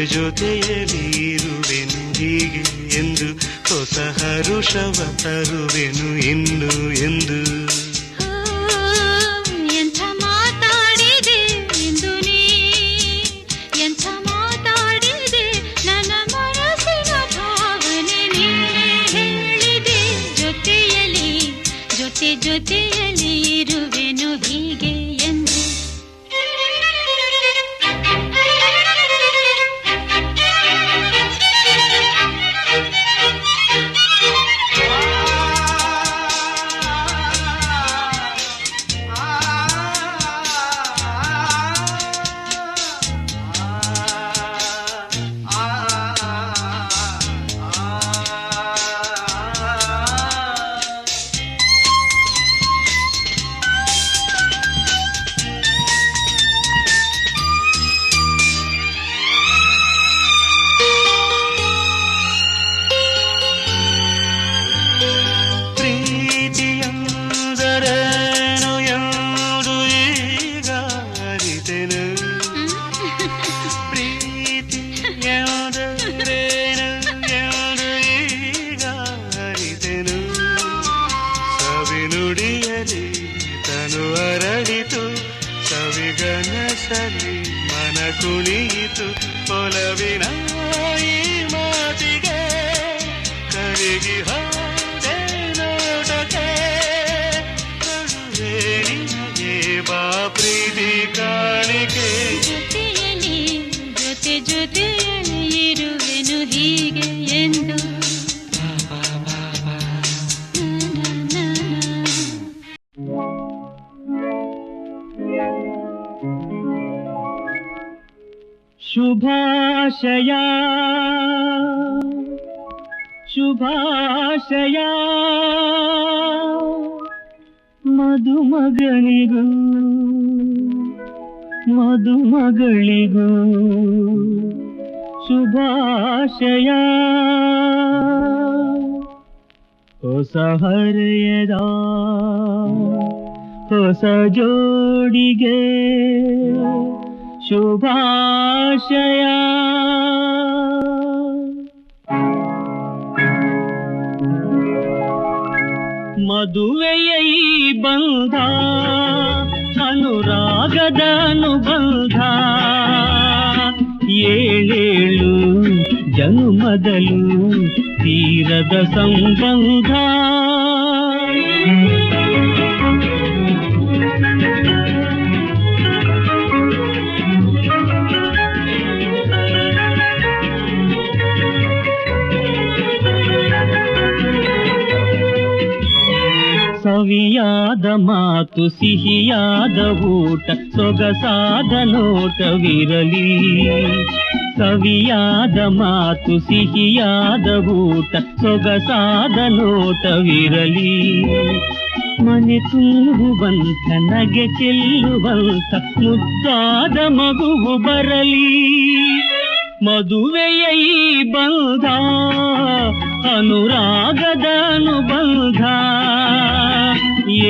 ಜೊತೆಯಲಿ ಇರುವೆನು ಹೀಗೆ ಎಂದು. ಹೊಸ ಹರುಷವ ತರುವೆನು ಇನ್ನು ಎಂದು. ಎಂಥ ಮಾತಾಡಿದೆ ಎಂದು ನೀ, ಎಂಥ ಮಾತಾಡಿದೆ ನನ್ನ ಮನಸ್ಸಿನ ಭಾವನೆ ನೀನೇ ಹೇಳಿದೆ. ಜೊತೆಯಲಿ ಇರುವೆನು ಹೀಗೆ ಎಂದು. ನುಡಿಯಲಿ ತನು ಅರಳಿತು ಸವಿಗನಸಲಿ ಮನ ಕುಣಿಯಿತು ಒಲವಿನ ಈ ಮಾತಿಗೆ ಕರಗಿ ಹೋದೆ ನೋಟಕ್ಕೆ ಕರುವೆ ನಿನಗೆ ಬಾ ಪ್ರೀತಿ ಕಾಣಿಕೆ ಜೊತೆಯಲ್ಲಿ ಜೊತೆ ಜೊತೆಯಲ್ಲಿ ಇರುವೆನು ಹೀಗೆ ಎಂದು ಶುಭಾಶಯ ಶುಭಾಶಯ ಮದುಮಗನಿಗೂ ಮದುಮಗಳಿಗೂ ಶುಭಾಶಯ ಹೊಸ ಹರೆಯದ ಹೊಸ ಜೋಡಿಗೆ ಶುಭಾಶಯ ಮದುವೆಯ ಈ ಬಂಧ ಅನುರಾಗದ ಅನುಬಂಧ ಏಳೇಳು ಜನುಮದಲು ತೀರದ ಸಂಬಂಧ ಸವಿಯಾದ ಮಾತು ಸಿಹಿಯಾದ ಊಟ ಸೊಗಸಾದ ನೋಟವಿರಲಿ ಸವಿಯಾದ ಮಾತು ಸಿಹಿಯಾದ ಊಟ ಸೊಗಸಾದ ನೋಟವಿರಲಿ ಮನೆ ತುಂಬುವಂತ ನಗೆ ಚೆಲ್ಲುವಂತ ಮುದ್ದಾದ ಮಗುವು ಬರಲಿ ಮದುವೆಯ ಈ ಬಂಧ ಅನುರಾಗದ ಅನುಬಂಧ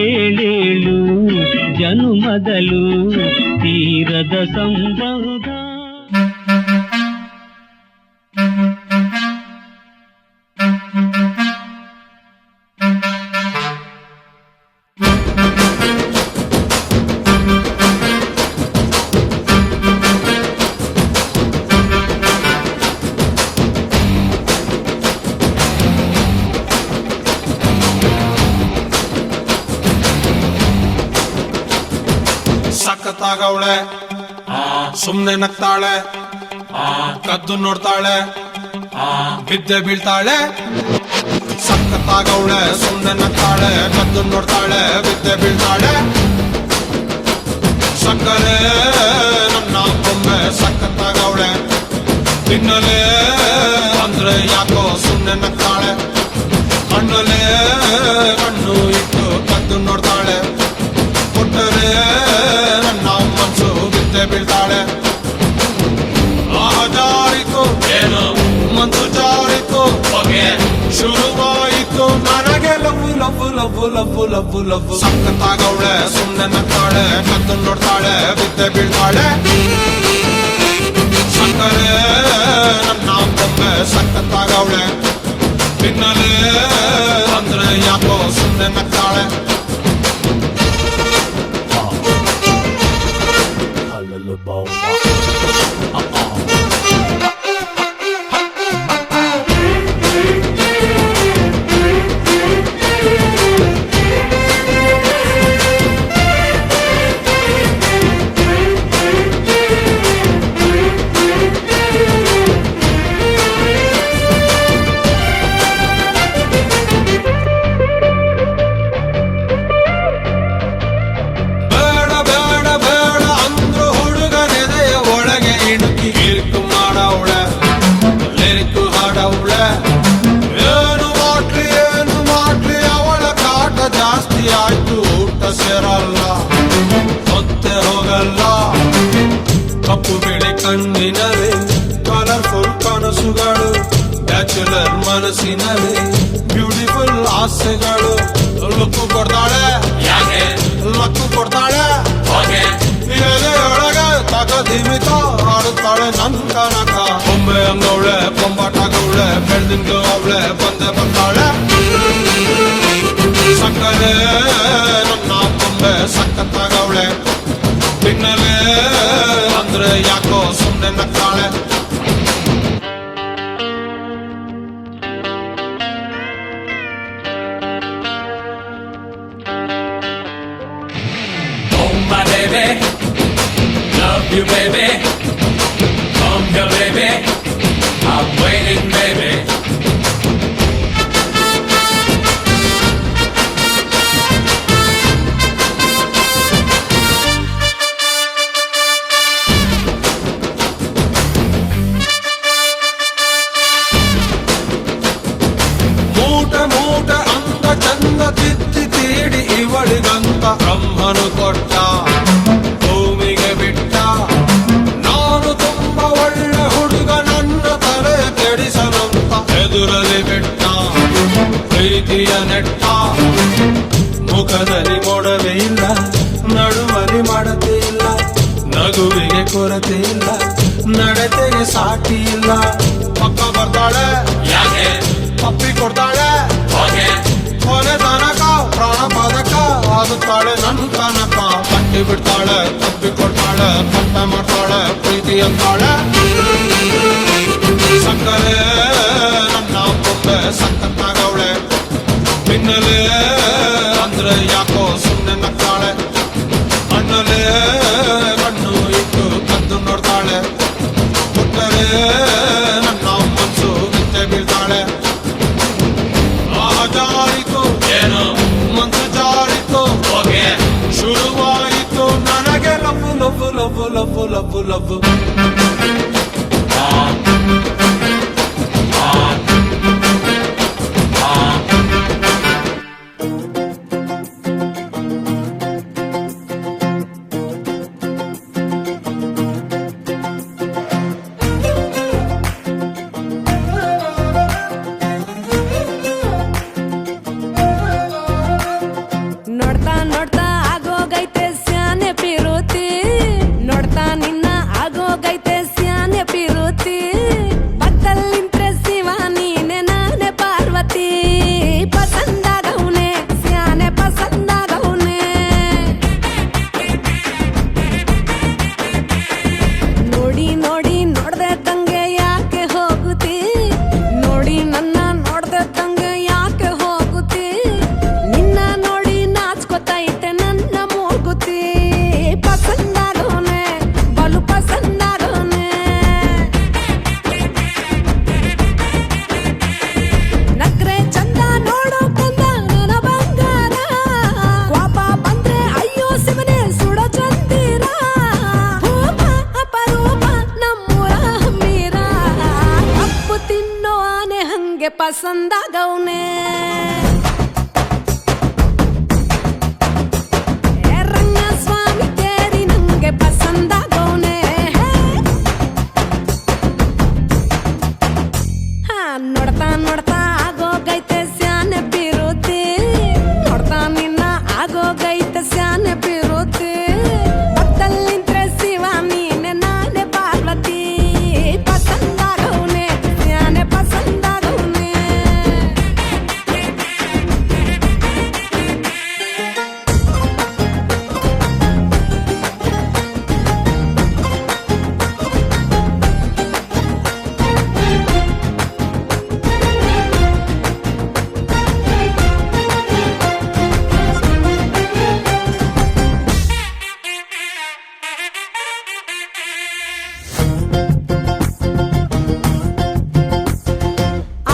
ಏಳೇಳು ಜನುಮದಲು ತೀರದ ಸಂಬಂಧ ಸಖತ್ತಾಗವಳೆ ಸುಮ್ನೆ ನಗ್ತಾಳೆ ಕದ್ದು ನೋಡ್ತಾಳೆ ಬಿದ್ದೆ ಬೀಳ್ತಾಳೆ ಸಖತ್ತಾಗವಳೆ ಸುಮ್ನೆ ನಗ್ತಾಳೆ ಕದ್ದು ನೋಡ್ತಾಳೆ ಬಿದ್ದೆ ಬೀಳ್ತಾಳೆ ಸಕ್ಕರೆ ನನ್ನ ಬೊಮ್ಮೆ ಸಖತ್ತಾಗವಳೆ ತಿನ್ನಲೇ ಅಂದ್ರೆ ಯಾಕೋ ಸುಮ್ನೆ ನಗ್ತಾಳೆ ಕಣ್ಣಲ್ಲೇ ಕಣ್ಣು ಇಟ್ಟು ಕದ್ದು ನೋಡ್ತಾಳೆ ಕೊಟ್ಟರೆ ನನ್ನ ಮನಸ್ಸು ಬಿದ್ದೆ ಬೀಳ್ತಾಳೆ ಜಾರಿತು ಏನು ಮನಸ್ಸು ಜಾರಿತು ಶುರುವಾಯಿತು ನನಗೆ love love love love love love ಸಖತ್ತಾಗವಳೆ ಸುಮ್ನೆ ನಗ್ತಾಳೆ ಕದ್ದು ನೋಡ್ತಾಳೆ ಬಿದ್ದೆ ಬೀಳ್ತಾಳೆ ಸಕ್ಕರೆ ನನ್ನ ಬೊಮ್ಮೆ ಸಖತ್ತಾಗವಳೆ ತಿನ್ನಲೇ ಅಂದ್ರೆ ಯಾಕೋ ಸುಮ್ನೆ ನಗ್ತಾಳೆ ಆಯ್ತು ಊಟ ಸೇರಲ್ಲ ಹೊತ್ತೆ ಹೋಗಲ್ಲ ಕಪ್ಪು ಬಿಳಿ ಕಣ್ಣಿನವೇ ಕಲರ್ಫುಲ್ ಕನಸುಗಳು ಬ್ಯಾಚುಲರ್ ಮನಸ್ಸಿನವೇ ಬ್ಯೂಟಿಫುಲ್ ಆಸೆಗಳು ಲಕ್ಕು ಕೊಡ್ತಾಳೆ ಯಾಕೆ ಲಕ್ಕು ಕೊಡ್ತಾಳೆ ಒಳಗೆ ತಗದಿಮಿತ ಆಡುತ್ತಾಳೆ ನನ್ ಕನಕ ಬೊಂಬೆ ಅಂಗವಳೆ ಬೊಂಬಾಟಾಗವಳೆ ಬೆಳ್ದಿಂದು ಅವಳೆ ಬಂದೆ ಬರ್ತಾಳೆ ಸಕ್ಕರೆ baby. Love you, baby. Come here, baby. I'm waiting, baby. ಮೂಟ ಮೂಟ ಅಂದ ಚಂದ ತಿತ್ತಿ ತೀಡಿ ಇವಳಿಗಂತ ಬ್ರಹ್ಮನು ಕೊಟ್ಟ ಭೂಮಿಗೆ ಬಿಟ್ಟ ನಾನು ತುಂಬ ಒಳ್ಳೆ ಹುಡುಗ ನನ್ನ ತಲೆ ಕೆಡಿಸಲಂತ ಎದುರಲ್ಲಿ ಬಿಟ್ಟ ಪ್ರೀತಿಯ ನೆಟ್ಟ ಮುಖದಲ್ಲಿ ಮೊಡವೆ ಇಲ್ಲ ನಡುವಲಿ ಮಾಡತೆ ಇಲ್ಲ ನಗುವಿಗೆ ಕೊರತೆ ಇಲ್ಲ ನಡತೆಗೆ ಸಾಟಿ ಇಲ್ಲ ಪಕ್ಕ ಬರ್ತಾಳೆ ಯಾಕೆ ಅಪ್ಪಿ ಕೊಡ್ತಾಳೆ ಹೋಗೆ ಕೊನೆ ತನಕ ಪ್ರಾಣ ಪದಕ ಆಗುತ್ತಾಳೆ ನನ್ನ ತನಕ ಕಟ್ಟಿ ಬಿಡ್ತಾಳೆ ತಪ್ಪಿ ಕೊಡ್ತಾಳೆ ಪಟ್ಟ ಮಾಡ್ತಾಳೆ ಪ್ರೀತಿ ಅಂತಾಳೆ ಸಕ್ಕರೆ ನನ್ನ ಬೊಂಬೆ ಸಕ್ಕತ್ತಾಗವಳೆ ಪಿನ್ನಲೆ ಅಂದ್ರೆ ಯಾಕೋ ಸುಮ್ಮನೆ ನಗ್ತಾಳೆ ಅಣ್ಣಲೆ ಕಣ್ಣು ಇಟ್ಟು ಕದ್ದು ನೋಡ್ತಾಳೆ ಪುಟ್ಟರೆ ನನ್ನ ಮನಸ್ಸು ನಿಂತೆ ಬೀಳ್ತಾಳೆ ಜಾರಿತು ಏನು ಮನ್ಸು ಜಾರಿತು ಹೋಗೆ ಶುರುವಾಯಿತು ನನಗೆ love love love love love love ನೋಡ್ತಾ ನೋಡ್ತಾ ಆಗೋಗೈತೆ ಸ್ಯಾನೆ ಪಿರುತಿ ನೋಡ್ತಾ ನಿನ್ನ ಆಗೋಗೈತೆ ಸ್ಯಾನೆ ಪಿರುತಿ ಪಕ್ಕದಲ್ಲಿಂತ್ರೆ ಶಿವ ನೀನೆ ನಾನೇ ಪಾರ್ವತಿ ಪಸಂದಾಗವ್ನೆ ಸ್ಯಾನೆ ಪಸಂದಾಗವ್ನೆ ನೋಡಿ ನೋಡಿ ನೋಡ್ದೆ ತಂಗೆ ಯಾಕೆ ಹೋಗುತ್ತಿ ನೋಡಿ ನನ್ನ ನೋಡ್ದೆ ತಂಗೆ ಯಾಕೆ ಹೋಗುತ್ತಿ ನಿನ್ನ ನೋಡಿ ನಾಚ್ಕೊತೈತೆ ನನ್ನ ಮೂಗುತಿ ಪಸಂದಾಗೋನೆ ಬಲು ಪಸಂದಾಗೋನೆ ನಕ್ರೆ ಚಂದ ನೋಡೋ ಕಂದ ನನ್ನ ಬಂಗಾರ ಕೋಪ ಬಂದ್ರೆ ಅಯ್ಯೋ ಶಿವನೇ ಸುಡೋ ಚಂದಿರ ಭೂಪ ಅಪರೂಪ ನಮ್ಮೂರ ಹಮ್ಮೀರ ಕಪ್ಪು ತಿನ್ನೋ ಆನೆ ಹಂಗೆ ಪಸಂದಾಗವ್ನೆ ರಂಗಸ್ವಾಮಿ ತೇರಿ ನಂಗೆ ಪಸಂದಾಗವ್ನೆ ನೋಡ್ತಾ ನೋಡ್ತಾ ಆಗೋಗೈತೆ ಸ್ಯಾನೆ ಪಿರುತಿ ನೋಡ್ತಾ ನಿನ್ನ ಆಗೋಗೈತೆ ಸ್ಯಾನೆ ಪಿರುತಿ ಪಕ್ಕದಲ್ಲಿಂತ್ರೆ ಶಿವ ನೀನೆ ನಾನೇ ಪಾರ್ವತಿ ಪಸಂದಾಗವ್ನೆ ಸ್ಯಾನೆ ಪಸಂದಾಗವ್ನೆ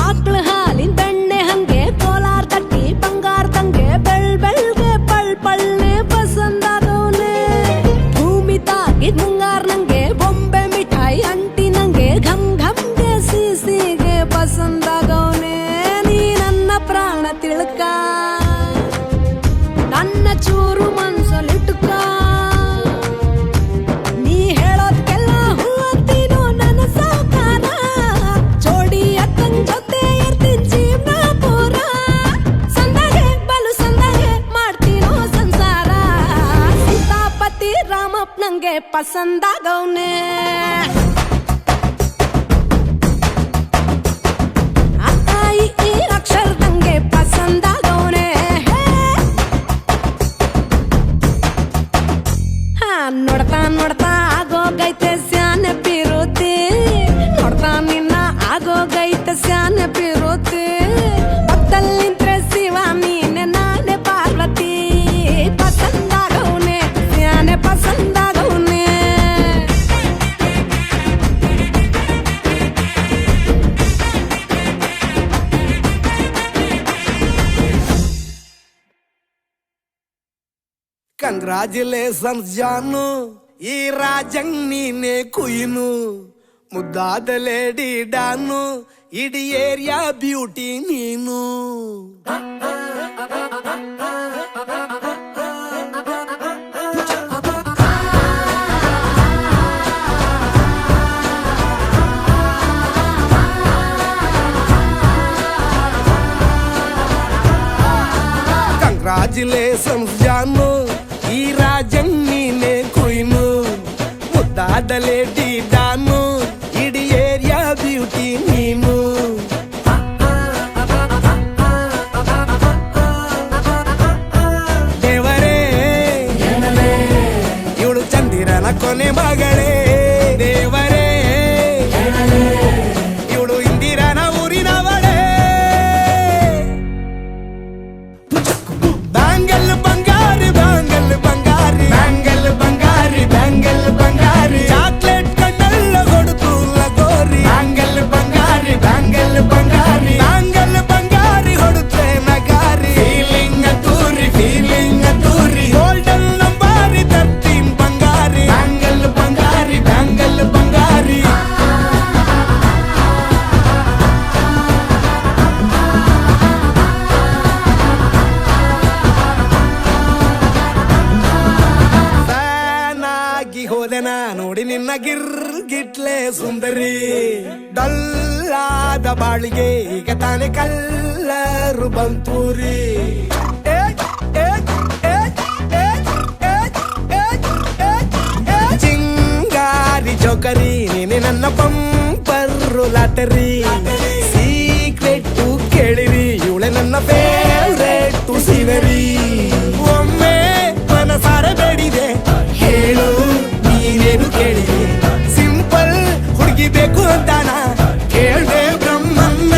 ಆಕ್ಳ ಹಾಲಿನ ಬೆಣ್ಣೆ ಹಂಗೆ ಕೋಲಾರ ತಟ್ಟಿ ಬಂಗಾರದಂಗೆ ಬೆಳ್ಗೆ ಪಳ್ ಪಳ್ಳೆ ಪಸಂದಾಗವ್ನೆ ಭೂಮಿ ತಾಗಿದ್ ಮುಂಗಾರ ನಂಗೆ ಬೊಂಬೆ ಮಿಠಾಯಿ ಅಂಟಿ ನಂಗೆ ಘಮ್ ಘಮ್ಗೆ ಸಿಸಿಗೆ ಪಸಂದಾಗವ್ನೆ ನೀ ನನ್ನ ಪ್ರಾಣ ತಿಳ್ಕ ನನ್ನ ಚೂರು ಮನ್ಸಲ್ಲಿಟ್ಟುಕ ನೀ ಹೇಳೋದ್ಕೆಲ್ಲ ಹೂವಂತೀನೋ ನನ್ನ ಸಾಕಾರ ಜೋಡಿ ಅಕ್ಕನ್ ಜೊತೆ ಇರ್ತೀನಿ ಜೀವನ ಪೂರ ಸಂದಾಗೆ ಬಲು ಸಂದಾಗೆ ಮಾಡ್ತೀನೋ ಸಂಸಾರ ಸೀತಾಪತಿ ರಾಮಪ್ಪ ನಂಗೆ ಪಸಂದಾಗವ್ನೆ ಈ ಅಕ್ಷರದಂಗೆ ಪಸಂದಾಗವ್ನೆ ನೋಡ್ತಾ ನೋಡ್ತಾ ಆಗೋಗೈತೆ ಸ್ಯಾನೆ ಪಿರುತಿ ನೋಡ್ತಾ ನಿನ್ನ ಆಗೋಗೈತೆ ಸ್ಯಾನೆ ಪಿರುತಿ ಪಕ್ಕದಲ್ಲಿಂತ್ರೆ ಶಿವ ನೀನೆ ನಾನೇ ಪಾರ್ವತಿ ಪಸಂದಾಗವ್ನೆ ಸ್ಯಾನೆ ಪಸಂದ ಕಂಗ್ರಾಚುಲೇಷನ್ಸ್ ಜಾನು, ಈ ರಾಜಂಗ್ ನೀನೆ ಕುಯ್ನು, ಮುದ್ದಾದ ಲೇಡಿ ಡಾನು, ಇಡೀ ಏರಿಯಾ ಬ್ಯೂಟಿ ನೀನು. ಕಂಗ್ರಾಚುಲೇಷನ್ಸ್ ಜಾನು, ಈ ರಾಜಂಗ್ ನೀನೆ ಕುಯ್ನು, ಮುದ್ದಾದ ಲೇಡಿ ಡಾನು, ಇಡೀ ಏರಿಯಾ ಬ್ಯೂಟಿ ನೀನು. ದೇವರೇ ಇವಳು ಚಂದಿರನ ಕೊನೆ ಮಗಳೇ, ದೇವರೇ ಇವಳು ಇಂದಿರನ ಊರಿನವಳೇ. ಬ್ಯಾಂಗಲ್ ಬಂಗಾರಿ ಬ್ಯಾಂಗಲ್ ಬಂಗಾರಿ ಬ್ಯಾಂಗಲ್ ಬಂಗಾರಿ ಬ್ಯಾಂಗಲ್ ಬಂಗಾರಿ, ಚಾಕ್ಲೇಟ್ ಕಣ್ಣೆಲ್ಲ ಕೊಡುತ್ತು ಲಗೋರಿ. ಬ್ಯಾಂಗಲ್ ಬಂಗಾರಿ ಬ್ಯಾಂಗಲ್ ಬಂಗಾರಿ ಬ್ಯಾಂಗಲ್ ಬಂಗಾರಿ ಹೊಡುತ್ತೆ ನಗಾರಿ. ಫೀಲಿಂಗ್ ತೂರಿ ಗೋಲ್ಡನ್ ನಂಬಾರಿ 13 ಬಂಗಾರಿ. ಬ್ಯಾಂಗಲ್ ಬಂಗಾರಿ ಬ್ಯಾಂಗಲ್ ಬಂಗಾರಿ. ಫ್ಯಾನಾಗಿ ಹೋದೆನ ನೋಡಿ ನಿನ್ನ ಗಿರ್ಗಿಟ್ಲೆ ಸುಂದರಿ, ಡಲ್ಲಾದ ಬಾಳಿಗೆ ಈಗ ತಾನೆ ಕಲ್ಲರು ಬಂತೂರಿ. ಚಿಂಗಾರಿ ಜೋಕರಿ ನೀನೆ ನನ್ನ ಬಂಪರು ಲಾಟರಿ. ಸೀಕ್ರೆಟ್ ಕೇಳಿರಿ ಇವಳೆ ನನ್ನ ಫೇವ್ರೇಟ್ ಸಿವರಿ. ಒಮ್ಮೆ ಮನಸಾರೆ ಬೇಡಿದೆ ಹೇಳು ನೀನೇನು ಕೇಳಿದೆ, ಸಿಂಪಲ್ ಹುಡುಗಿ ಬೇಕು ಅಂತಾನ ಕೇಳ್ದೆ ಬ್ರಹ್ಮನ್ನ.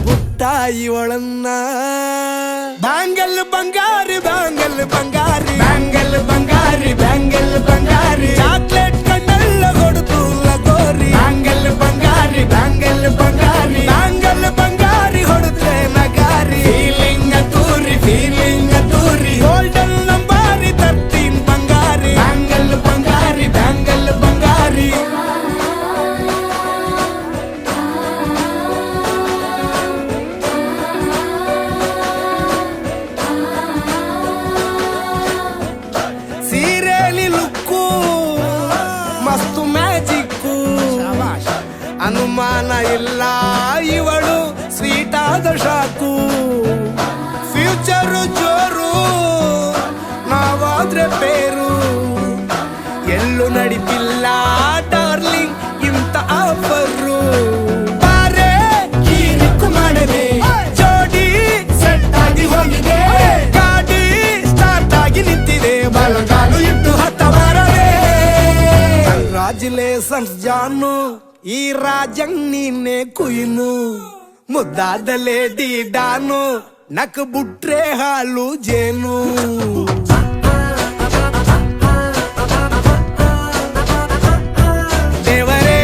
ಪುಟ್ಟ ಇವಳನ್ನ ಬ್ಯಾಂಗಲ್ ಬಂಗಾರಿ ಬ್ಯಾಂಗಲ್ ಬಂಗಾರಿ ಬ್ಯಾಂಗಲ್ ಬಂಗಾರಿ ಬ್ಯಾಂಗಲ್ ಬಂಗಾರಿ, ಚಾಕ್ಲೇಟ್ ಕಣ್ಣೆಲ್ಲ ಕೊಡುತ್ತು ಲಗೋರಿ. ಬ್ಯಾಂಗಲ್ ಬಂಗಾರಿ ಬ್ಯಾಂಗಲ್ ಬಂಗಾರಿ ಬ್ಯಾಂಗಲ್ ಬಂಗಾರಿ ಹೊಡುತ್ತೆ ನಗಾರಿ. ಫೀಲಿಂಗ್ ತೂರಿ ಗೋಲ್ಡನ್ ನಂಬಾರಿ 13 ಬಂಗಾರಿ. ಬ್ಯಾಂಗಲ್ ಬಂಗಾರಿ ಬ್ಯಾಂಗಲ್ ಬಂಗಾರಿ. ಸೀರೆಲಿ ಲುಕ್ಕು ಮಸ್ತು ಮ್ಯಾಜಿಕ್ಕು, ಅನುಮಾನ ಇಲ್ಲ ಇವಳು ಸ್ವೀಟ್ ಆದ ಶಾಕು. ಫ್ಯೂಚರು ಜೋರು ನಾವಾದ್ರೆ ಬೇರು, ಎಲ್ಲೂ ನಡೀತಿಲ್ಲ ಡಾರ್ಲಿಂಗ್ ಇಂಥ ಆಫರು. ಬಾರೆ ಕೀರಿಕ್ಕು ಮಾಡದೆ ಜೋಡಿ ಸೆಟ್ ಆಗಿ ಹೋಗಿದೆ, ಗಾಡಿ ಸ್ಟಾರ್ಟ್ ಆಗಿ ನಿಂತಿದೆ, ಬಲಗಾಲು ಇಟ್ಟು ಹತ್ತ ಬಾರದೆ. ಕಂಗ್ರಾಚುಲೇಷನ್ಸ್ ಜಾನು, ಈ ರಾಜಂಗ್ ನೀನೆ ಕುಯ್ನು, ಮುದ್ದಾದ ಲೇಡಿ ಡಾನು, ನಕ್ ಬುಟ್ರೆ ಹಾಲು ಜೇನು. ದೇವರೇ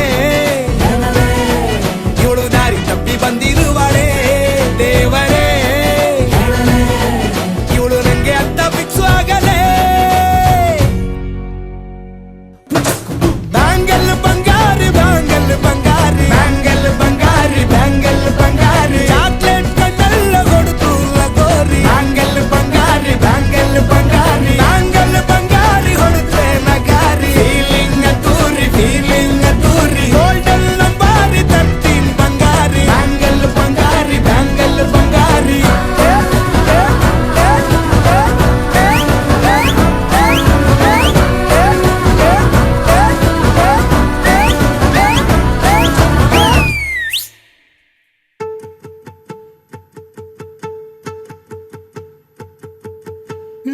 ಇವಳು ದಾರಿ ತಪ್ಪಿ ಬಂದಿರುವಳೆ, ದೇವರೇ ಇವಳು ನಂಗೆ ಅಂತ ಫಿಕ್ಸು ಆಗಲೇ. ಬ್ಯಾಂಗಲ್ ಬಂಗಾರಿ ಬ್ಯಾಂಗಲ್ ಬಂಗಾರಿ ಬ್ಯಾಂಗಲ್ ಬಂಗಾರಿ ಬ್ಯಾಂಗಲ್ ಬಂಗಾರಿ, ಚಾಕ್ಲೇಟ್ ಕಣ್ಣೆಲ್ಲ ಕೊಡುತ್ತು ಲಗೋರಿ. ಬ್ಯಾಂಗಲ್ ಬಂಗಾರಿ ಬ್ಯಾಂಗಲ್ ಬಂಗಾರಿ ಬ್ಯಾಂಗಲ್ ಬಂಗಾರಿ ಹೊಡುತ್ತೆ ನಗಾರಿ. ಫೀಲಿಂಗ್ ತೂರಿ ಗೋಲ್ಡನ್ ನಂಬಾರಿ 13 ಬಂಗಾರಿ. ಬ್ಯಾಂಗಲ್ ಬಂಗಾರಿ ಬ್ಯಾಂಗಲ್ ಬಂಗಾರಿ.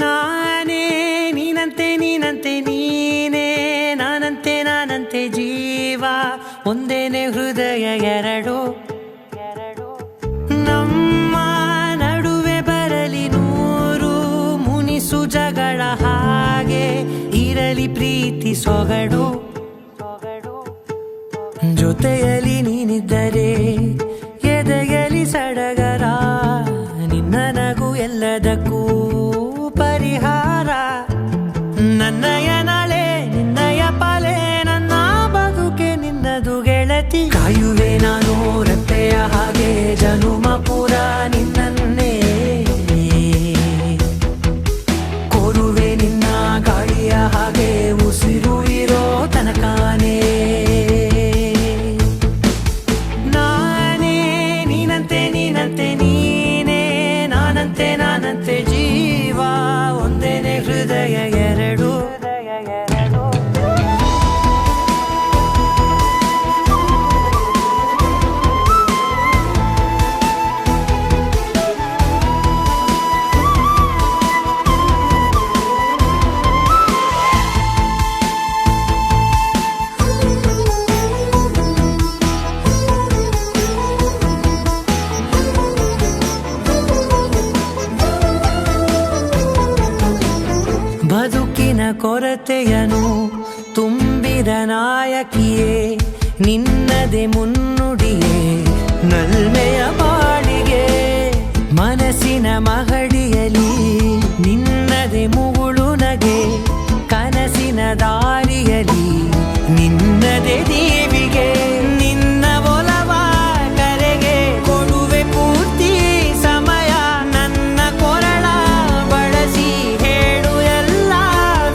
ನಾನೇ ನೀನಂತೆ ನೀನಂತೆ ನೀನೇ, ನಾನಂತೆ ನಾನಂತೆ ಜೀವ ಒಂದೇನೆ ಹೃದಯ ಎರಡು. ನಮ್ಮ ನಡುವೆ ಬರಲಿ 100 ಮುನಿಸು ಜಗಳ, ಹಾಗೆ ಇರಲಿ ಪ್ರೀತಿ ಸೊಗಡು. ಜೊತೆಯಲ್ಲಿ ನೀನಿದ್ದರೆ ಎದೆಯಲಿ ಸಡಗರ, ನಿನ್ನ ನಗು ಎಲ್ಲದಕ್ಕೂ ಪರಿಹಾರ. ನನ್ನಯ ನಾಳೆ ನಿನ್ನಯ ಪಾಲೆ ನನ್ನ ಬದುಕೆ ನಿನ್ನದು ಗೆಳತಿ ಕಾಯುವೆ ನಾನು ರೆಪ್ಪೆಯ ಹಾಗೆ ಜನುಮ ಪೂರ ನಿನ್ನನ್ನೇ ಕೋರುವೆ ನಿನ್ನ ಗಾಳಿಯ ಹಾಗೆ ಉಸಿರು ಇರೋ ತನಕಾನೇ ನಾನೇ ನೀನಂತೆ ನೀನಂತೆ ನೀನೇ ನಾನಂತೆ ನಾನಂತೆ ಜೀವ ಒಂದೇನೆ ಹೃದಯ ಎರಡು ಬದುಕಿನ ಕೊರತೆಯನು ತುಂಬಿದ ನಾಯಕಿಯೇ ನಿನ್ನದೆ ಮುನ್ನುಡಿಯೇ ನಲ್ಮೆಯ ಬಾಳಿಗೆ ಮನಸ್ಸಿನ ಮಹಡಿಯಲಿ ನಿನ್ನದೆ ಮುಗುಳು ನಗೆ ಕನಸಿನ ದಾರಿಯಲಿ ನಿನ್ನದೆ ದೇವಿಗೆ ನಿನ್ನ ಒಲವ ಕರೆಗೆ ಕೊಡುವೆ ಪೂರ್ತಿ ಸಮಯ ನನ್ನ ಕೊರಳ ಬಳಸಿ ಹೇಳು ಎಲ್ಲ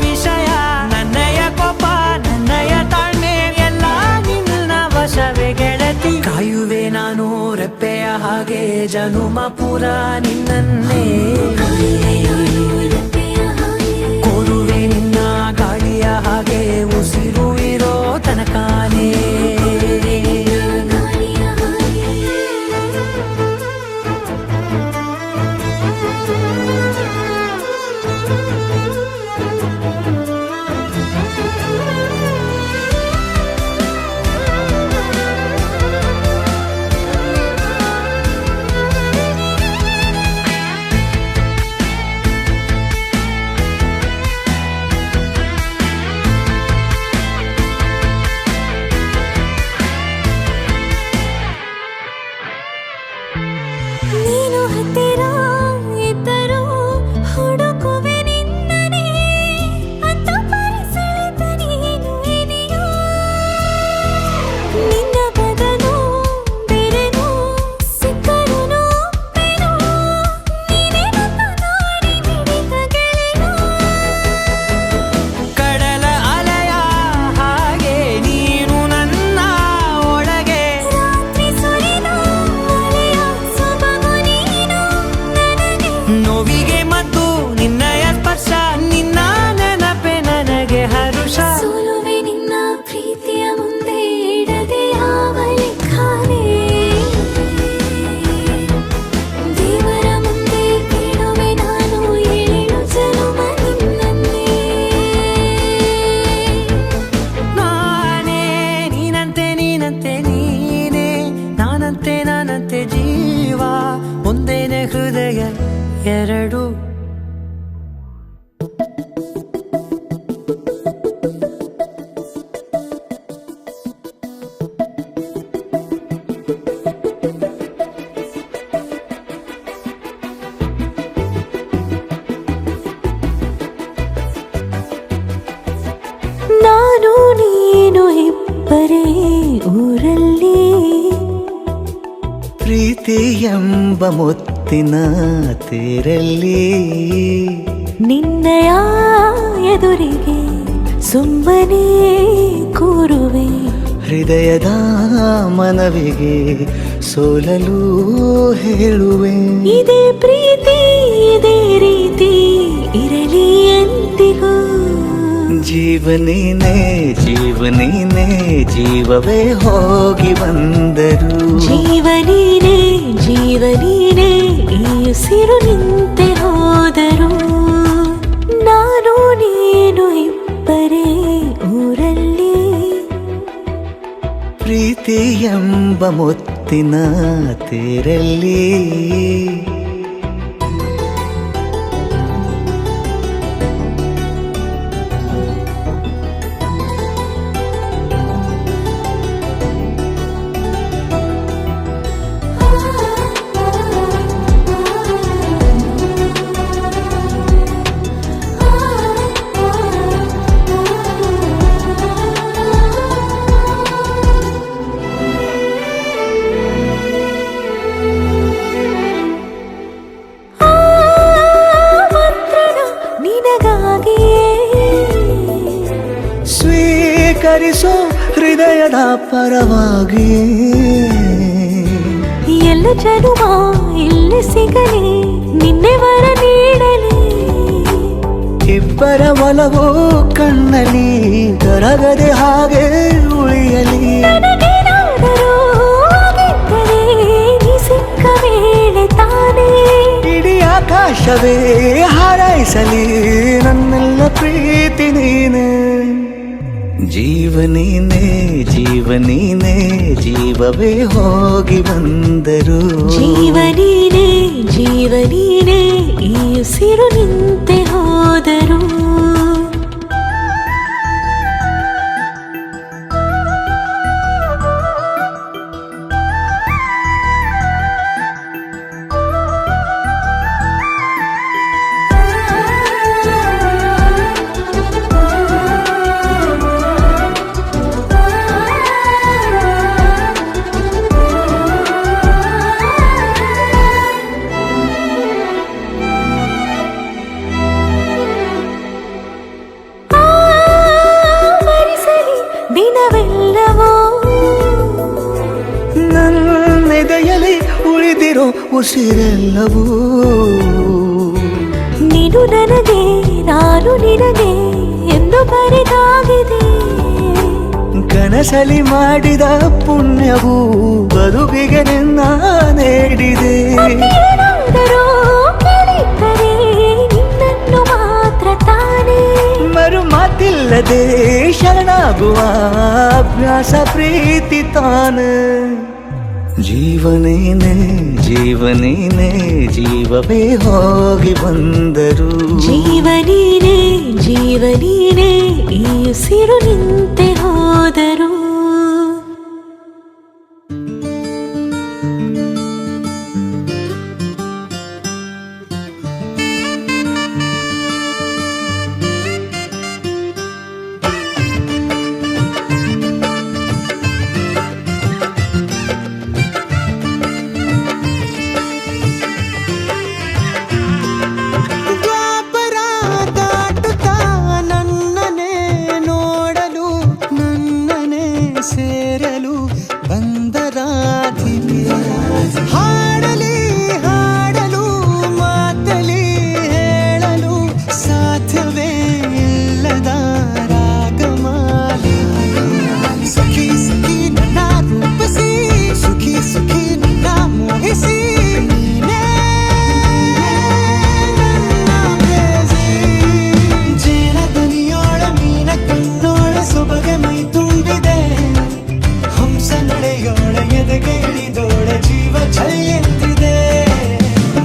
ವಿಷಯ ನನ್ನಯ ಕೋಪ ನನ್ನಯ ತಾಳ್ಮೆ ಎಲ್ಲ ನಿನ್ನ ವಶವೇ ಗೆಳತಿ ಕಾಯುವೆ ನಾನು ರೆಪ್ಪೆಯ ಹಾಗೆ ಜನುಮ ಪೂರ ನಿನ್ನನ್ನೇ ಕೋರುವೆ ನಿನ್ನ ಗಾಳಿಯ ಹಾಗೆ ಉಸಿರು ಇರೋ ತನಕಾನೇ ನೀನು ಹತ್ತಿರ ಇದ್ದರೂ ಹುಡುಕುವೆ ನಿನ್ನನೇ ಅಂತ ಪರಿಸೆಳೆದ ನೀನು ಇದೆಯೋ ನಿನ್ನ ಬದಲು ಬೇರೆನೋ ಸಿಕ್ಕರೂ ನೋವೆನೋ ನೀನೇ ನನ್ನ ನಾಡಿ ಮಿಡಿದ ಗೆಳೆಯೋ ಕಡಲ ಅಲೆಯ ಹಾಗೆ ನೀನು ನನ್ನ ಒಳಗೆ ರಾತ್ರಿ ಸುರಿದ ಮಳೆಯ ಸೊಬಗು ನೀನು ನನಗೆ ನೋವಿಗೆ ಮತ್ತು ನಿನ್ನಯ ಸ್ಪರ್ಶ ನಿನ್ನ ನೆನಪೆ ನನಗೆ ಹರುಷ ಸೋಲುವೆ ನಿನ್ನ ಪ್ರೀತಿಯ ಮುಂದೆ ಇಡದೆ ಯಾವ ಲೆಕ್ಕನೇ ದೇವರ ಮುಂದೆ ಕೇಳುವೆ ನಾನು ಏಳು ಜನುಮ ನಿನ್ನನ್ನೇ ನಾನೇ ನೀನಂತೆ ನೀನಂತೆ ನೀನೇ ನಾನಂತೆ ನಾನಂತೆ ಜೀವ ಒಂದೇನೆ ಹೃದಯ ಎರಡು ನಾನು ನೀನು ಇಬ್ಬರೇ ಊರಲ್ಲಿ ಪ್ರೀತಿ ಎಂಬ ಮುತ್ತಿನ ತೇರಲ್ಲಿ ನಿನ್ನಯ ಎದುರಿಗೆ ಸುಮ್ಮನೆ ಕೂರುವೆ ಹೃದಯದ ಮನವಿಗೆ ಸೋಲಲು ಹೇಳುವೆ ಇದೇ ಪ್ರೀತಿ ಇದೇ ರೀತಿ ಇರಲಿ ಎಂದಿಗೂ ಜೀವನೇನೆ ಜೀವನೇನೆ ಜೀವವೇ ಹೋಗಿ ಬಂದರು ಜೀವನೀನೇ ಜೀವನೀನೇ ಈ ಉಸಿರು ನಿಂತೆ ಹೋದರು ನಾನು ನೀನು ಇಬ್ಬರೇ ಊರಲ್ಲಿ ಪ್ರೀತಿ ಎಂಬ ಮುತ್ತಿನ ತೇರಲ್ಲಿ ಹರಿಸೋ ಹೃದಯದ ಪರವಾಗಿ ಎಲ್ಲ ಜನುಮ ಇಲ್ಲಿ ಸಿಗಲಿ ನಿನ್ನೆ ವರ ನೀಡಲಿ ಇಬ್ಬರ ಒಲವು ಕಣ್ಣಲ್ಲಿ ಕರಗದೆ ಹಾಗೆ ಉಳಿಯಲಿ ನನಗೇನಾದರೂ ಆಗಿದ್ದರೆ ನೀ ಸಿಕ್ಕ ವೇಳೆ ತಾನೇ ಇಡೀ ಆಕಾಶವೇ ಹಾರೈಸಲಿ ನನ್ನೆಲ್ಲ ಪ್ರೀತಿ ನೀನೆ ಜೀವನೀನೇ ಜೀವನೀನೇ ಜೀವವೇ ಹೋಗಿ ಬಂದರು ಜೀವನೀನೇ ಜೀವನೀನೇ ಈ ಉಸಿರು ನಿಂತೆ ಹೋದರು ದಿನವೆಲ್ಲವೋ ನನ್ನೆದೆಯಲ್ಲಿ ಉಳಿದಿರೋ ಉಸಿರೆಲ್ಲವೂ ನೀನು ನನಗೆ ನಾನು ನಿನಗೆ ಎಂದು ಬರೆದಾಗಿದೆ ಕನಸಲಿ ಮಾಡಿದ ಪುಣ್ಯವು ಬದುಕಿಗೆ ನಿನ್ನ ನೀಡಿದೆ ಏನಾದರೂ ಕೇಳಿದ್ದರೆ ನಿನ್ನನ್ನು ಮಾತ್ರ ತಾನೇ ಮರು ಮಾತಿಲ್ಲದೆ ಶರಣಾಗುವ ಅಭ್ಯಾಸ ಪ್ರೀತಿ ತಾನೆ ಜೀವನೇನೆ ಜೀವನೇನೆ ಜೀವವೇ ಹೋಗಿ ಬಂದರು ಜೀವನೀನೇ ಜೀವನೀನೇ ಈ ಉಸಿರು ನಿಂತೆ ಹೋದರು ಸೇರಲು ಬಂದರಾಧಿಪಿ ಹಾಡಲಿ ಹಾಡಲು ಮಾತಲಿ ಹೇಳಲು ಸಾಧ್ಯವೇ ಇಲ್ಲದ ರಾಗಮಾಲಿ ಸಖಿ ಸಖಿ ನನ್ನ ರೂಪಿಸಿ ಸುಖಿ ಸುಖಿ ನನ್ನ ಮೋಹಿಸಿ ನೀನೇ ನನ್ನ ಪ್ರೇಯಸಿ ಜೇನ ದನಿಯೋಳ ಮೀನ ಕಣ್ಣೋಳ ಸೊಬಗೆ ಮೈ ತುಂಬಿದೆ ಹಂಸ ನಡೆಯೋಳ ಎದೆಗೆ ಇಳಿದೋಳ ಜೀವ ಛಲ್ಲೆಂದಿದೆ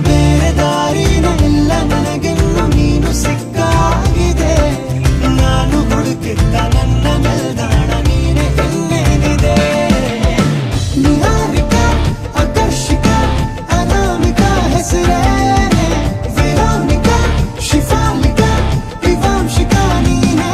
ಬೇರೆ ದಾರಿನ ಎಲ್ಲ ನನಗೆನ್ನು ನೀನು ಸಿಕ್ಕಾಗಿದೆ ನಾನು ಹುಡುಕಿದ್ದ ನನ್ನ ನಿಲ್ದಾಣ ನೀನೆ ಇನ್ನೇನಿದೆ ನಿಹಾರಿಕ ಆಕರ್ಷಿಕ ಅನಾಮಿಕ ಹೆಸರೇ ವೆರೋನಿಕ ಶಿಫಾಲಿಕ ವಿವಾಂಶಿಕ ನೀನೇ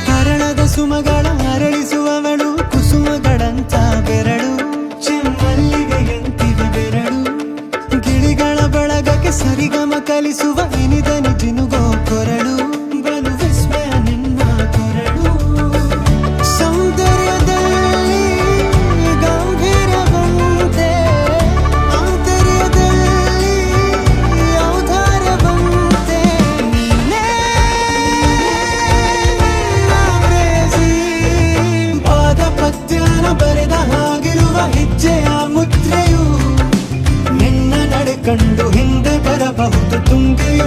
ಹರಣದ ಸುಮಗಳ ಅರಳಿಸುವವಳು ಕುಸುಮಗಳಂತ ಬೆರಳು ಚೆಮ್ಮಲ್ಲಿಗೆಯಂತಿವೆ ಬೆರಳು ಗಿಳಿಗಳ ಬಳಗಕ್ಕೆ ಸರಿಗಮ ಕಲಿಸುವ ಇನಿದನಿ ಜಿನುಗೋ ಕೊರಳು ಬಲು ವಿಸ್ಮಯ ನಿನ್ನ ಕೊರಳು ಸೌಂದರ್ಯದಲ್ಲಿ ಗಂಭೀರವಂತೆ ಆಂತರ್ಯದಲ್ಲಿ ಔದಾರ್ಯವಂತೆ ನೀನೇ ಪಾದ ಪದ್ಯನ ಬರೆದ ಹಾಗಿರುವ ಹೆಜ್ಜೆಯ ಮುದ್ರೆಯು ನಿನ್ನ ನಡೆ ಕಂಡು ಹಿಂದೆ ಬರಬಹುದು ತುಂಗೆಯು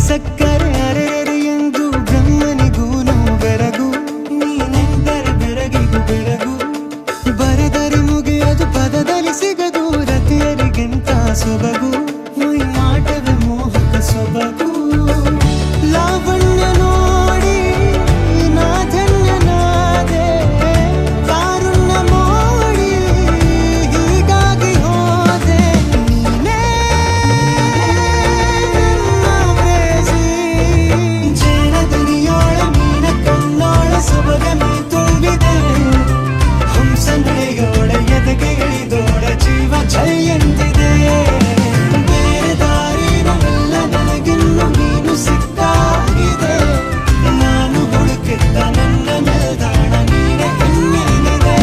ಸಕ್ಕರೆ ಅರೆರೆ ಎಂದು ಬ್ರಹ್ಮನಿಗೂನು ಬೆರಗು ನೀನೆಂದರೆ ಬೆರಗಿಗೂ ಬೆರಗು ಬರೆದರೆ ಮುಗಿಯದು ಪದದಲ್ಲಿ ಸಿಗದು ರತಿಯರಿಗೆಂತ ಸೊಬಗು ಮೈ ಮಾಟವೇ ಮೋಹಕ ಸೊಬಗು ಲಾವಣ್ಯ ನೋಡಿ ನಾ ಧನ್ಯನಾದೆ ಕಾರುಣ್ಯ ಮೋಡಿ ಹೀಗಾಗಿ ಹೋದೆ ನೀನೇ ನನ್ನ ಪ್ರೇಸಿ ಜೇನದನಿಯೋಳ ಮೀನ ಕಣ್ಣೋಳ ಸೊಬಗ ಮೈ ತುಂಬಿದೆ ಹಂಸ ನಡೆಯೋಳ ಎದೆಗೆ ಇಳಿದೋಳ ಜೀವ ಛೈ ಎಂದಿದೆ ಬೇರೆ ದಾರಿನಲ್ಲ ನನಗಿನ್ನು ನೀನು ಸಿಕ್ಕಾಗಿದೆ ನಾನು ಹುಡುಕಿದ್ದ ನನ್ನ ನಿಲ್ದಾಣ ನೀನೆ ಇನ್ನೇನಿದೆ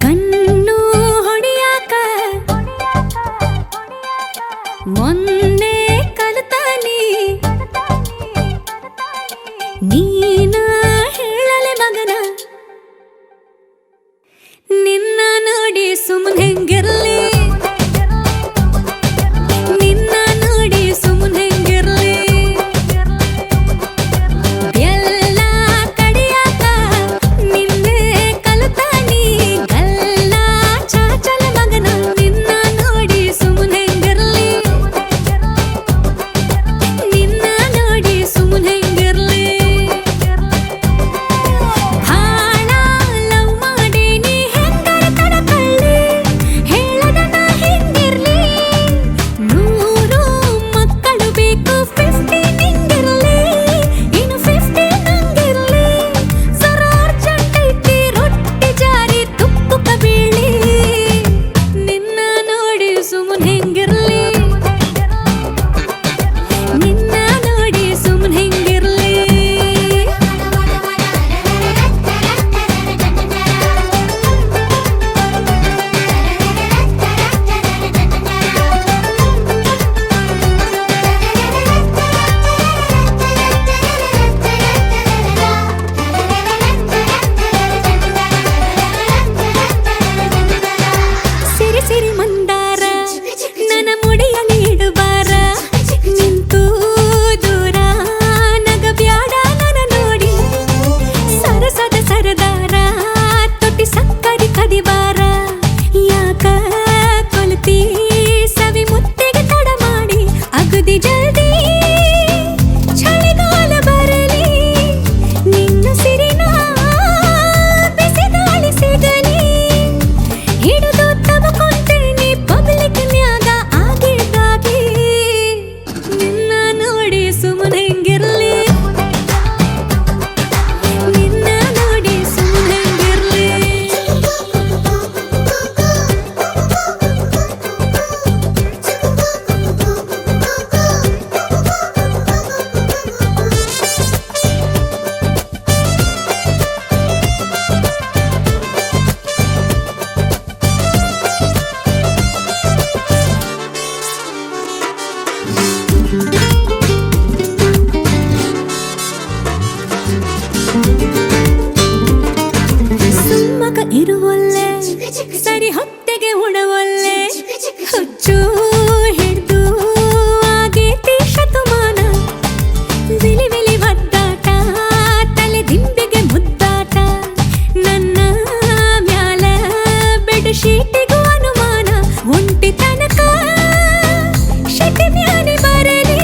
ಕಣ್ಣು ಹೊಡಿಯಾಕ ಮೊನ್ನೆ ಕಲಿತಾನಿ ನೀನ ಹೇಳಲೆ ಮಗನ ನಿನ್ನ ನೋಡಿ ಸುಮ್ಮನೆ ಹೆಂಗಿರ್ಲಿ ನಿನ್ನ ನೋಡಿ ಸುಮ್ಮನೆ ಹೆಂಗಿರ್ಲಿ ಎಲ್ಲ ಕಡಿಯಾಕ ನಿನ್ನೆ ಕಲಿತಾನಿ ಗಲ್ಲ ಚಾಚಲ ಮಗನ ನಿನ್ನ ನೋಡಿ ಸುಮ್ಮನೆ ಹೆಂಗಿರ್ಲಿ ನಿನ್ನ ನೋಡಿ ಸುಮ್ಮನೆ ಹೆಂಗಿರ್ಲಿ ಹಾಳ ಲವ್ ಮಾಡಿ ನೀ ಹೆಂಗರ ತಡಕಳ್ಳಿ ಹೇಳದ ನಾ ಹೆಂಗಿರ್ಲಿ 100 ಮಕ್ಕಳು ಬೇಕು 50 ನಿಂಗಿರ್ಲಿ ಇನ್ನು 50 ನಂಗಿರ್ಲಿ ಸರ ಅರ್ಜೆಂಟ್ ಐತಿ ರೊಟ್ಟಿ ಜಾರಿ ತುಪ್ಪಕ ಬೀಳಿ ನಿನ್ನ ನೋಡಿ ಸುಮ್ಮನೆ ಹೆಂಗಿರ್ಲಿ ನಿನ್ನ ನೋಡಿ ಸುಮ್ಮನೆ ಹೆಂಗಿರ್ಲಿ ಸಿರಿ ಸಿರಿ ಮಂದಾರ ನನ್ನ ಮುಡಿಯಲ್ಲಿ ಇಡುಬಾರ ನಿಂತು ದೂರ ನಗಬ್ಯಾಡ ನನ್ನ ನೋಡಿ ಸರಸದ ಸರದಾರ ತೊಟ್ಟಿ ಸಕ್ಕರಿ ಕದಿಬಾರ ಯಾಕ ಕೊಲ್ತಿ ಸವಿ ಮುತ್ತಿಗೆ ತಡ ಮಾಡಿ ಅಗದಿ ಜಲ್ದಿ ಚಳಿಗಾಲ ಬರಲಿ ನಿನ್ನ ಸಿರಿನ ಬಿಸಿ ಗಾಳಿ ಸಿಗಲಿ ಹಿಡಿದು ತಬಕೊಂತೇನಿ ಪಬ್ಲಿಕ್ನ್ಯಾಗ ಆಗಿದ್ದಾಗಿ ನಿನ್ನ ನೋಡಿ ಸುಮ್ಮನೆ ಹೆಂಗಿರ್ಲಿ ನಿನ್ನ ನೋಡಿ ಸುಮ್ಮನೆ ಹೆಂಗಿರ್ಲಿ ಸುಮ್ಮಕ ಇರುವಲ್ಲೆ ಸರಿ ಹೊತ್ತೆಗೆ ಉಣವಲ್ಲೆ ಹುಚ್ಚು ಹಿಡ್ದು ಆಗೇತಿ ಶತಮಾನ ವಿಲಿ ವಿಲಿ ಒದ್ದಾಟ ತಲೆ ದಿಂಬಿಗೆ ಮುದ್ದಾಟ ನನ್ನ ಮ್ಯಾಲ ಬೆಡ್ ಶೀಟಿಗೂ ಅನುಮಾನ ಒಂಟಿ ತನಕ ಶೆಟ್ಟಿ ಮ್ಯಾಲೆ ಬರಲಿ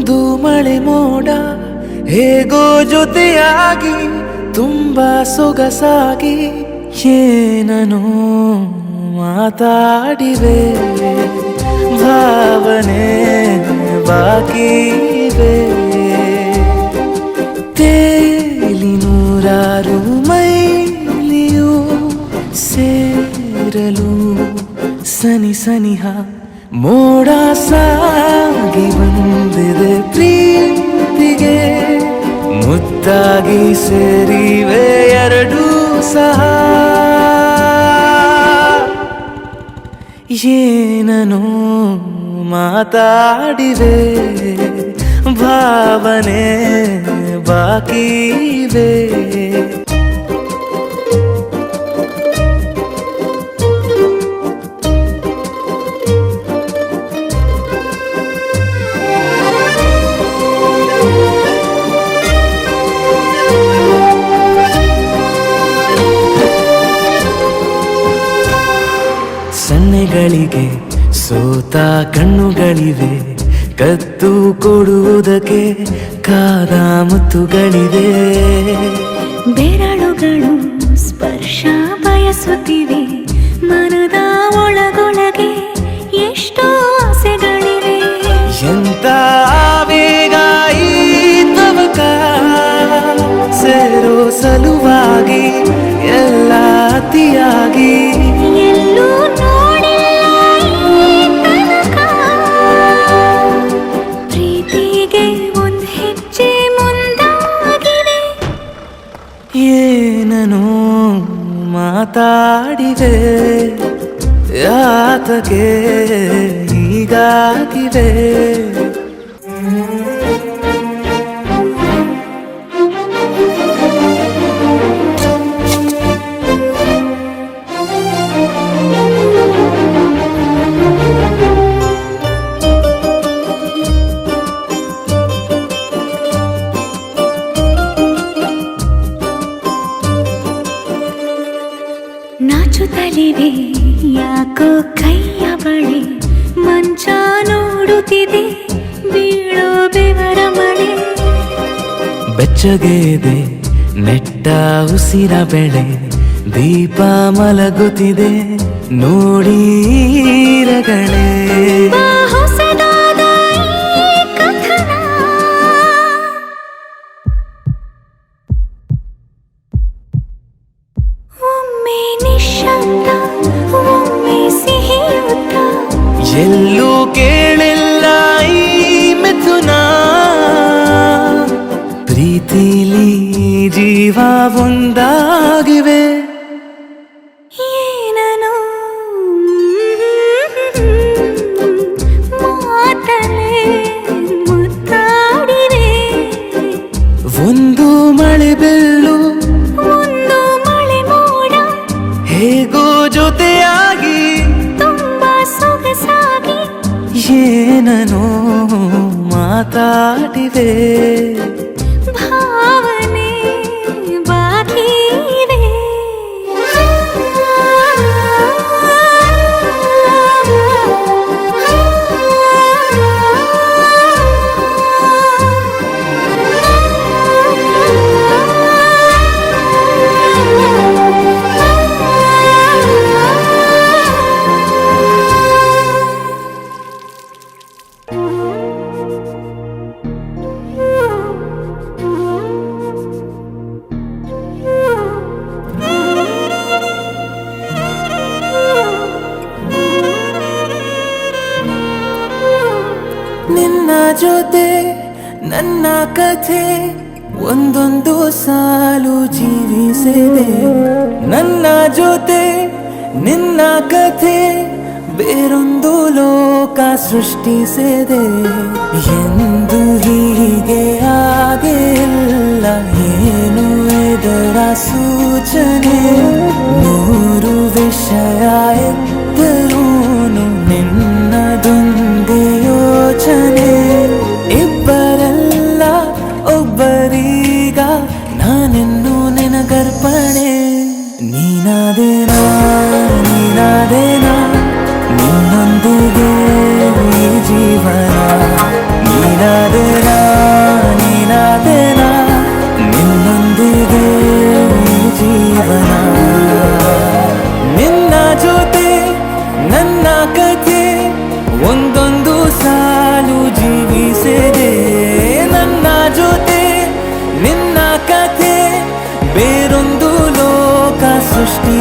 ಒಂದು ಮಳೆ ಮೋಡ ಹೇಗೋ ಜೊತೆಯಾಗಿ ತುಂಬಾ ಸೊಗಸಾಗಿ ಏನೋ ಮಾತಾಡಿವೆ ಭಾವನೆ ಬಾಕಿ ಇವೆ ತೇಲಿ ನೂರಾರು ಮೈಲಿಯು ಸೇರಲು ಸನಿ ಸನಿಹ ಮೋಡ ಸಾಗಿ ಬಂದಿದೆ ಪ್ರೀತಿಗೆ ಮುದ್ದಾಗಿ ಸೇರಿವೆ ಎರಡೂ ಸಹ ಏನೋ ಮಾತಾಡಿವೆ ಭಾವನೆ ಬಾಕಿ ಇವೆ ಸನ್ನೆಗಳಿಗೆ ಸೋತ ಕಣ್ಣುಗಳಿವೆ ಕತ್ತು ಕೊಡುವುದಕ್ಕೆ ಕಾದ ಮುತ್ತುಗಳಿವೆ ಬೆರಳುಗಳು ಸ್ಪರ್ಶ ಬಯಸುತ್ತಿವೆ ಮನದ ಒಳಗೊಳಗೆ ಎಷ್ಟೋ ಆಸೆಗಳಿವೆ ಎಂತ ಆವೇಗ ಈ ತವಕ ಸೇರೋ ಸಲುವಾಗಿ ಎಲ್ಲ ಅತಿಯಾಗಿ ಎಲ್ಲೂ ನೋಡಿಲ್ಲ ಈ ತನಕ ಪ್ರೀತಿಗೆ ಒಂದು ಹೆಜ್ಜೆ ಮುಂದಾಗಿವೆ ಏನೋ ಮಾತಾಡಿವೆ ಯಾತಕ್ಕೆ ಹೀಗಾಗಿವೆ ನಾಚುತ್ತಲಿವೆ ಯಾಕೋ ಕೈಯ ಬಳಿ ಮಂಚ ನೋಡುತ್ತಿದೆ ಬೀಳೋ ಬೆವರ ಮಳೆ ಬೆಚ್ಚಗೆದೆ ನೆಟ್ಟ ಉಸಿರ ಬೆಳೆ ದೀಪ ಮಲಗುತ್ತಿದೆ ನೋಡೀರಗಳೇ ಹೊಸದಾದ ಈ ಕಥನ ಒಮ್ಮೆ ನಿಶಬ್ದ ಒಮ್ಮೆ ಸಿಹಿಯುತ್ತ ಎಲ್ಲೂ ಕೇಳಿಲ್ಲ ಈ ಮಿಥುನ ಪ್ರೀತಿಲಿ ಜೀವ ಒಂದಾಗಿವೆ ಏನನು ಮಾತಲೆ ಮುತ್ತಾಡಿವೆ ಒಂದು ಮಳೆ ಬೆಲ್ಲು ಒಂದು ಮಳೆ ಮೋಡ ಹೇಗೋ ಜೊತೆಯಾಗಿ ತುಂಬಾ ಸೊಗಸಾಗಿ ಏನೋ ಮಾತಾಡಿವೆ ಭಾವನೆ ಬಾಕಿ ಇವೆ ನಿನ್ನ ಜೊತೆ ನನ್ನ ಕಥೆ ಒಂದೊಂದು ಸಾಲು ಜೀವಿಸಿದೆ ನನ್ನ ಜೊತೆ ನಿನ್ನ ಕಥೆ ಬೇರೊಂದು ಲೋಕ ಸೃಷ್ಟಿಸಿದೆ ಎಂದು ಹೀಗೆ ಆಗಿಲ್ಲ ಏನು ಇದರ ಸೂಚನೆ ನೂರು ವಿಷಯ ಎತ್ತರೂನು ನಿನ್ನದೊಂದೇ ಯೋಚನೆ ಇಬ್ಬರಲ್ಲ ಒಬ್ಬರೀಗ ನಾನೆನ್ನು ನಿನಗರ್ಪಣೆ ನೀನಾದೇನಾ ನಿನ್ನೊಂದಿಗೆ ಈ ಜೀವನ ನೀನಾದೇನಾ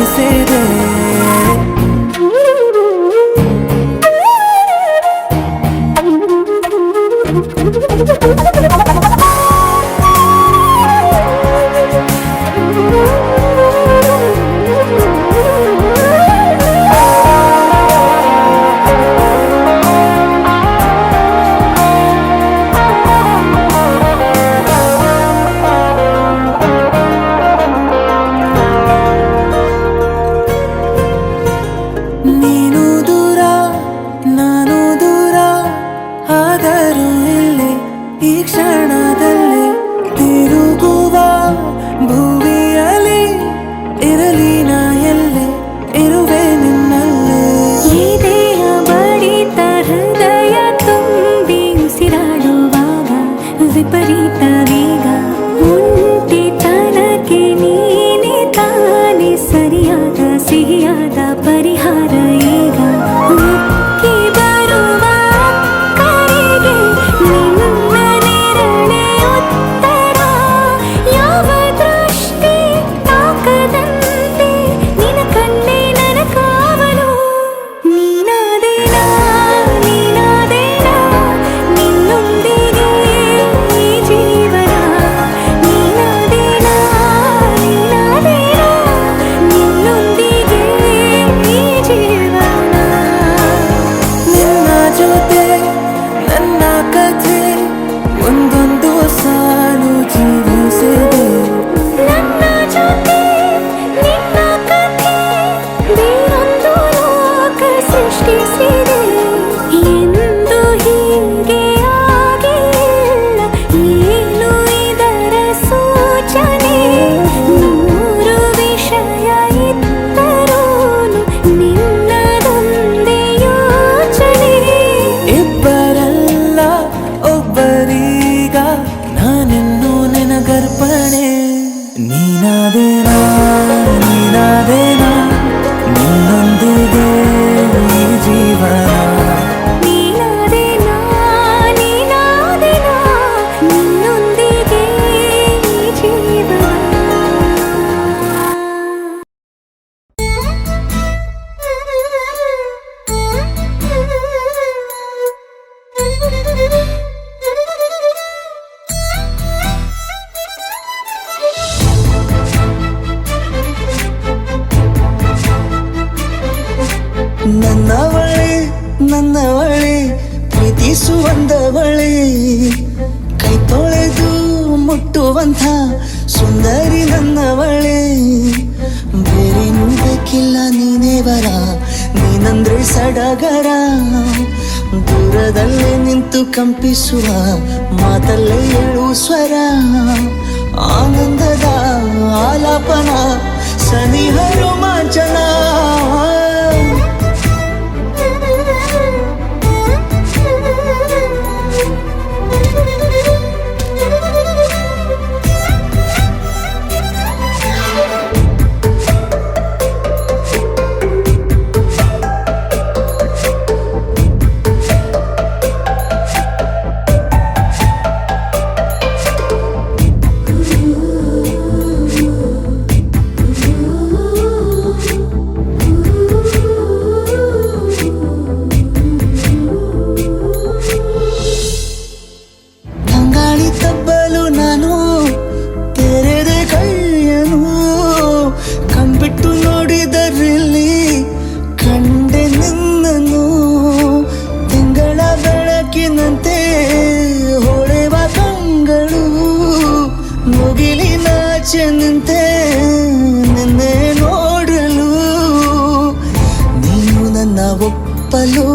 ಜೀವಿಸಿದೆ. ನೀನು ದೂರ ನಾನು ದೂರ ಆದರೂ ಇಲ್ಲೇ ಈ ಕ್ಷಣದಲ್ಲಿ ತಿರುಗುವ ಭುವಿಯಲ್ಲಿ ಇರಲಿ ನಾ ಎಲ್ಲೆ ಇರುವೆ ನಿನ್ನಲ್ಲೇ. ಈ ದೇಹ ಬಡಿತ ಹೃದಯ ತುಂಬಿ ಉಸಿರಾಡುವಾಗ ವಿಪರೀತ ವೇಗ ಒಂಟಿತನಕ್ಕೆ ನೀನೆ ತಾನೆ ಸರಿಯಾದ ಸಿಹಿಯಾದ ಪರಿಹಾರ ಈಗ. ಉಕ್ಕಿ ಬರುವ ಕರೆಗೆ ನಿನ್ನ ನೆರಳೆ ಉತ್ತರ. ಯಾವ ದೃಷ್ಟಿ ತಾಕದಂತೆ ನಿನ ಕಣ್ಣೆ ನನ್ನ ಕಾವಲು. ನೀನಾದೇನಾ ನೀನಾದೇನಾ ನಿನ್ನೊಂದಿಗೆ ಈ ಜೀವನ. ನೀನಾದೇನಾ ನೀನಾದೇನಾ ನಿನ್ನೊಂದಿಗೆ ಈ ಜೀವನ. ನಿನ್ನ ಜೊತೆ ನನ್ನ ಕಥೆ ಒಂದೊಂದು ಸಾಲು ಜೀವಿಸಿದೆ. ನನ್ನ ಜೊತೆ ನಿನ್ನ ಕಥೆ ಬೇರೊಂದು ಲೋಕ ಸೃಷ್ಟಿಸಿದೆ. ಎಂದು ಹೀಗೆ ಆಗಿಲ್ಲ ಏನು ಇದರ ಸೂಚನೆ. ನೂರು ವಿಷಯ ಇದ್ದರೂನು ನಿನ್ನದೊಂದೇ ಯೋಚನೆ. ಇಬ್ಬರಲ್ಲ ಒಬ್ಬರೀಗ ನಾನಿನ್ನು ನೆನಗರ್ಪಣೆ. ನೀನಾದೇನಾ ನೀನಾದೇನಾ ನಿನ್ನೊಂದಿಗೆ ಈ ಜೀವನ. ನೀನಾದೇನಾ ನೀನಾದೇನಾ ನಿನ್ನೊಂದಿಗೆ ಈ ಜೀವನ. ನನ್ನವಳೆ ನನ್ನವಳೆ ಪ್ರೀತಿಸುವಂದವಳೆ ಕೈ ತೊಳೆದು ಮುಟ್ಟುವಂಥ ಸುಂದರಿ ನನ್ನವಳೆ. ಬೇರೇನೂ ಬೇಕಿಲ್ಲ ನೀನೇ ಬರ ನೀನಂದ್ರೆ ಸಡಗರ. ದೂರದಲ್ಲೇ ನಿಂತು ಕಂಪಿಸುವ ಮಾತಲ್ಲೇ ಏಳು ಸ್ವರ. ಆನಂದದ ಆಲಾಪನ ಸನಿಹ ರೋಮಾಂಚನ. ತಂಗಾಳಿ ತಬ್ಬಲು ನಾನು ತೆರೆದೆ ಕೈಯನು. ಕಂಬಿಟ್ಟು ನೋಡಿದರಲ್ಲಿ ಕಂಡೆ ನಿನ್ನನು. ತಿಂಗಳ ಬೆಳಕಿನಂತೆ ಹೊಳೆವ ಕಂಗಳು ಮುಗಿಲಿನಾಚೆ ನಿಂತೆ ನಿನ್ನೆ ನೋಡಲು. ನೀನು ನನ್ನ ಒಪ್ಪಲು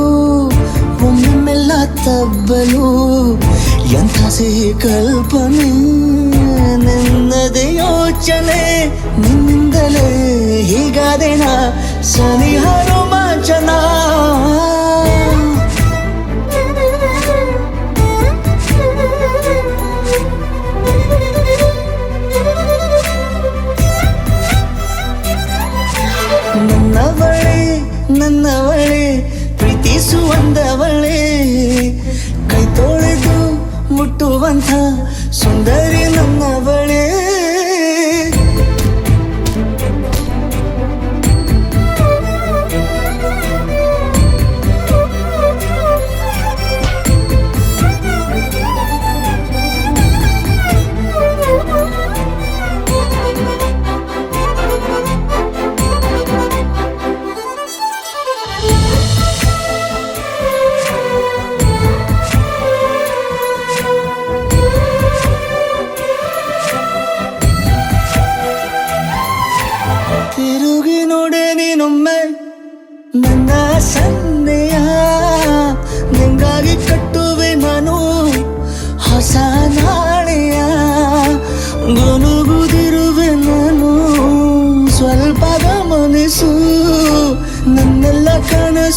ಒಮ್ಮೆಲ್ಲ ತಬ್ಬಲು ಎಂಥ ಸಿಹಿ ಕಲ್ಪನೆ. ನಿನ್ನದೇ ಯೋಚನೆ ನಿನ್ನಿಂದಲೇ ಹೀಗಾದೇನ ಸನಿಹ ರೋಮಾಂಚನ. ನನ್ನವಳೆ ನನ್ನವಳೆ ಪ್ರೀತಿಸುವಂದವಳೆ ಕೈ ತೊಳೆದು ಮುಟ್ಟುವಂಥ ಸುಂದರಿ ನನ್ನವಳೆ.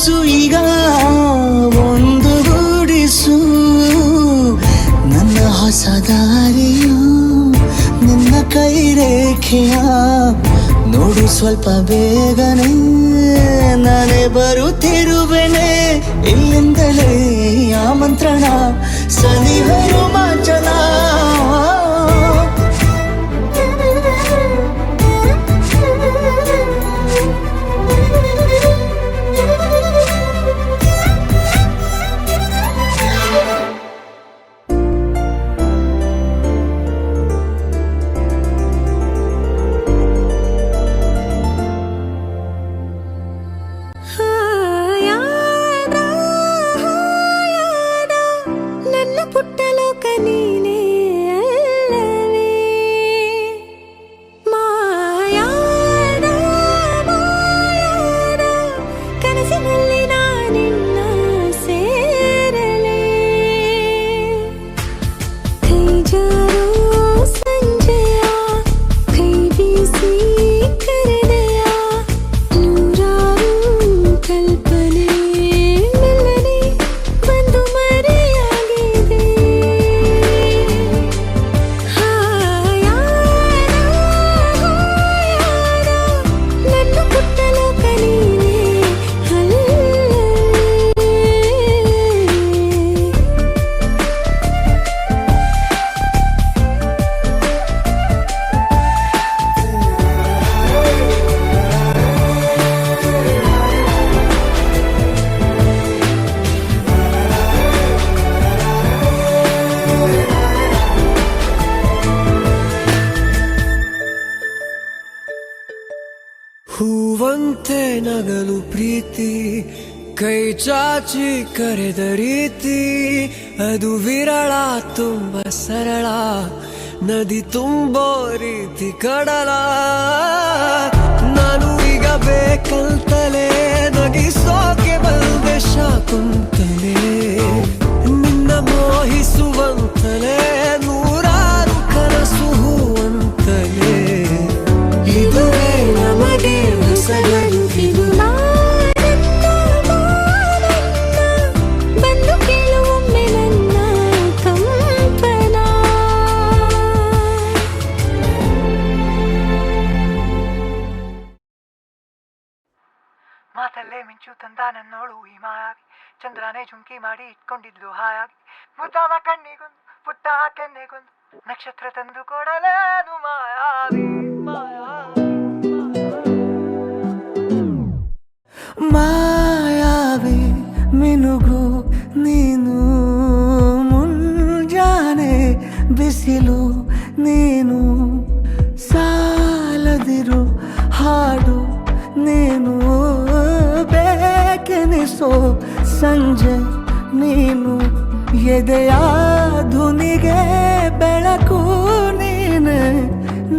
ಮನಸ್ಸು ಈಗ ಒಂದು ಗೂಡಿಸು ನನ್ನ ಹೊಸ ದಾರಿಯ ನಿನ್ನ ಕೈ ರೇಖೆಯ ನೋಡು ಸ್ವಲ್ಪ ಬೇಗನೆ ನಾನೇ ಬರುತ್ತಿರುವೆನೆ ಇಲ್ಲಿಂದಲೇ ಆಮಂತ್ರಣ ಸನಿಹ ರೋಮಾಂಚನ ಹೂವಂತೆ ನಗಲು ಪ್ರೀತಿ ಕೈ ಚಾಚಿ ಕರೆದ ರೀತಿ ಅದು ವಿರಳ ತುಂಬ ಸರಳ ನದಿ ತುಂಬೋ ರೀತಿ ಕಡಲ ನಾನು ಈಗ ಬೇಕಂತಲೇ ನಗಿಸೋಕೆ ಬಂದೆ ಶಾಕುಂತಲೇ ನಿನ್ನ ಮೋಹಿಸುವಂತಲೇ ನೂರಾರು ಕನಸು ಹೂವಂತಲೇ ಇದುವೇ ನಮಗೆ ಹೊಸಗರು ಇದು ಬಂದು ಕೇಳುವೊಮ್ಮೆ ನನ್ನ ಕಂಪನ ಮಾತಲ್ಲೇ ಮಿಂಚು ತಂದ ನನ್ನೋಳು ಈ ಮಾಯಾವಿ ಚಂದ್ರನೇ ಜುಂಕಿ ಮಾಡಿ ಇಟ್ಕೊಂಡಿದ್ಲು ಹಾಯಾಗಿ ಮುದ್ದಾದ ಕಣ್ಣಿಗೊಂದು ಪುಟ್ಟ ಕೆನ್ನೆಗೊಂದು ನಕ್ಷತ್ರ ತಂದು ಕೊಡಲೇನು ಮಾಯಾವಿ ಮಾಯಾವಿ ಮಿನುಗು ನೀನು ಮುಂಜಾನೆ ಬಿಸಿಲು ನೀನು ಸಾಲದಿರು ಹಾಡು ನೀನು ಬೇಕೆನಿಸೋ ಸಂಜೆ ನೀನು ಎದೆಯ ಧುನಿಗೆ ಬೆಳಕು ನೀನೆ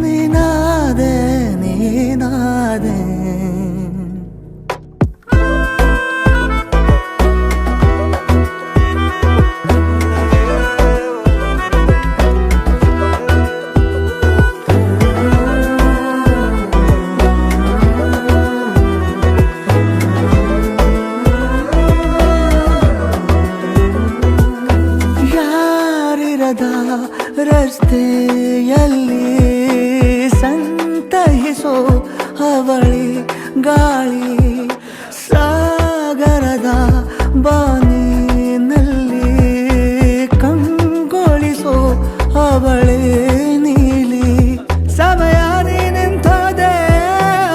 ನೀನಾದೆ ನೀನಾದೆ ರಸ್ತೆಯಲ್ಲಿ ಸಂತಹಿಸೋ ಅವಳಿ ಗಾಳಿ ಸಾಗರದ ಬಾನಿನಲ್ಲಿ ಕಂಗೊಳಿಸೋ ಅವಳೆ ನೀಲಿ ಸಮಯ ನಿಂತದೆ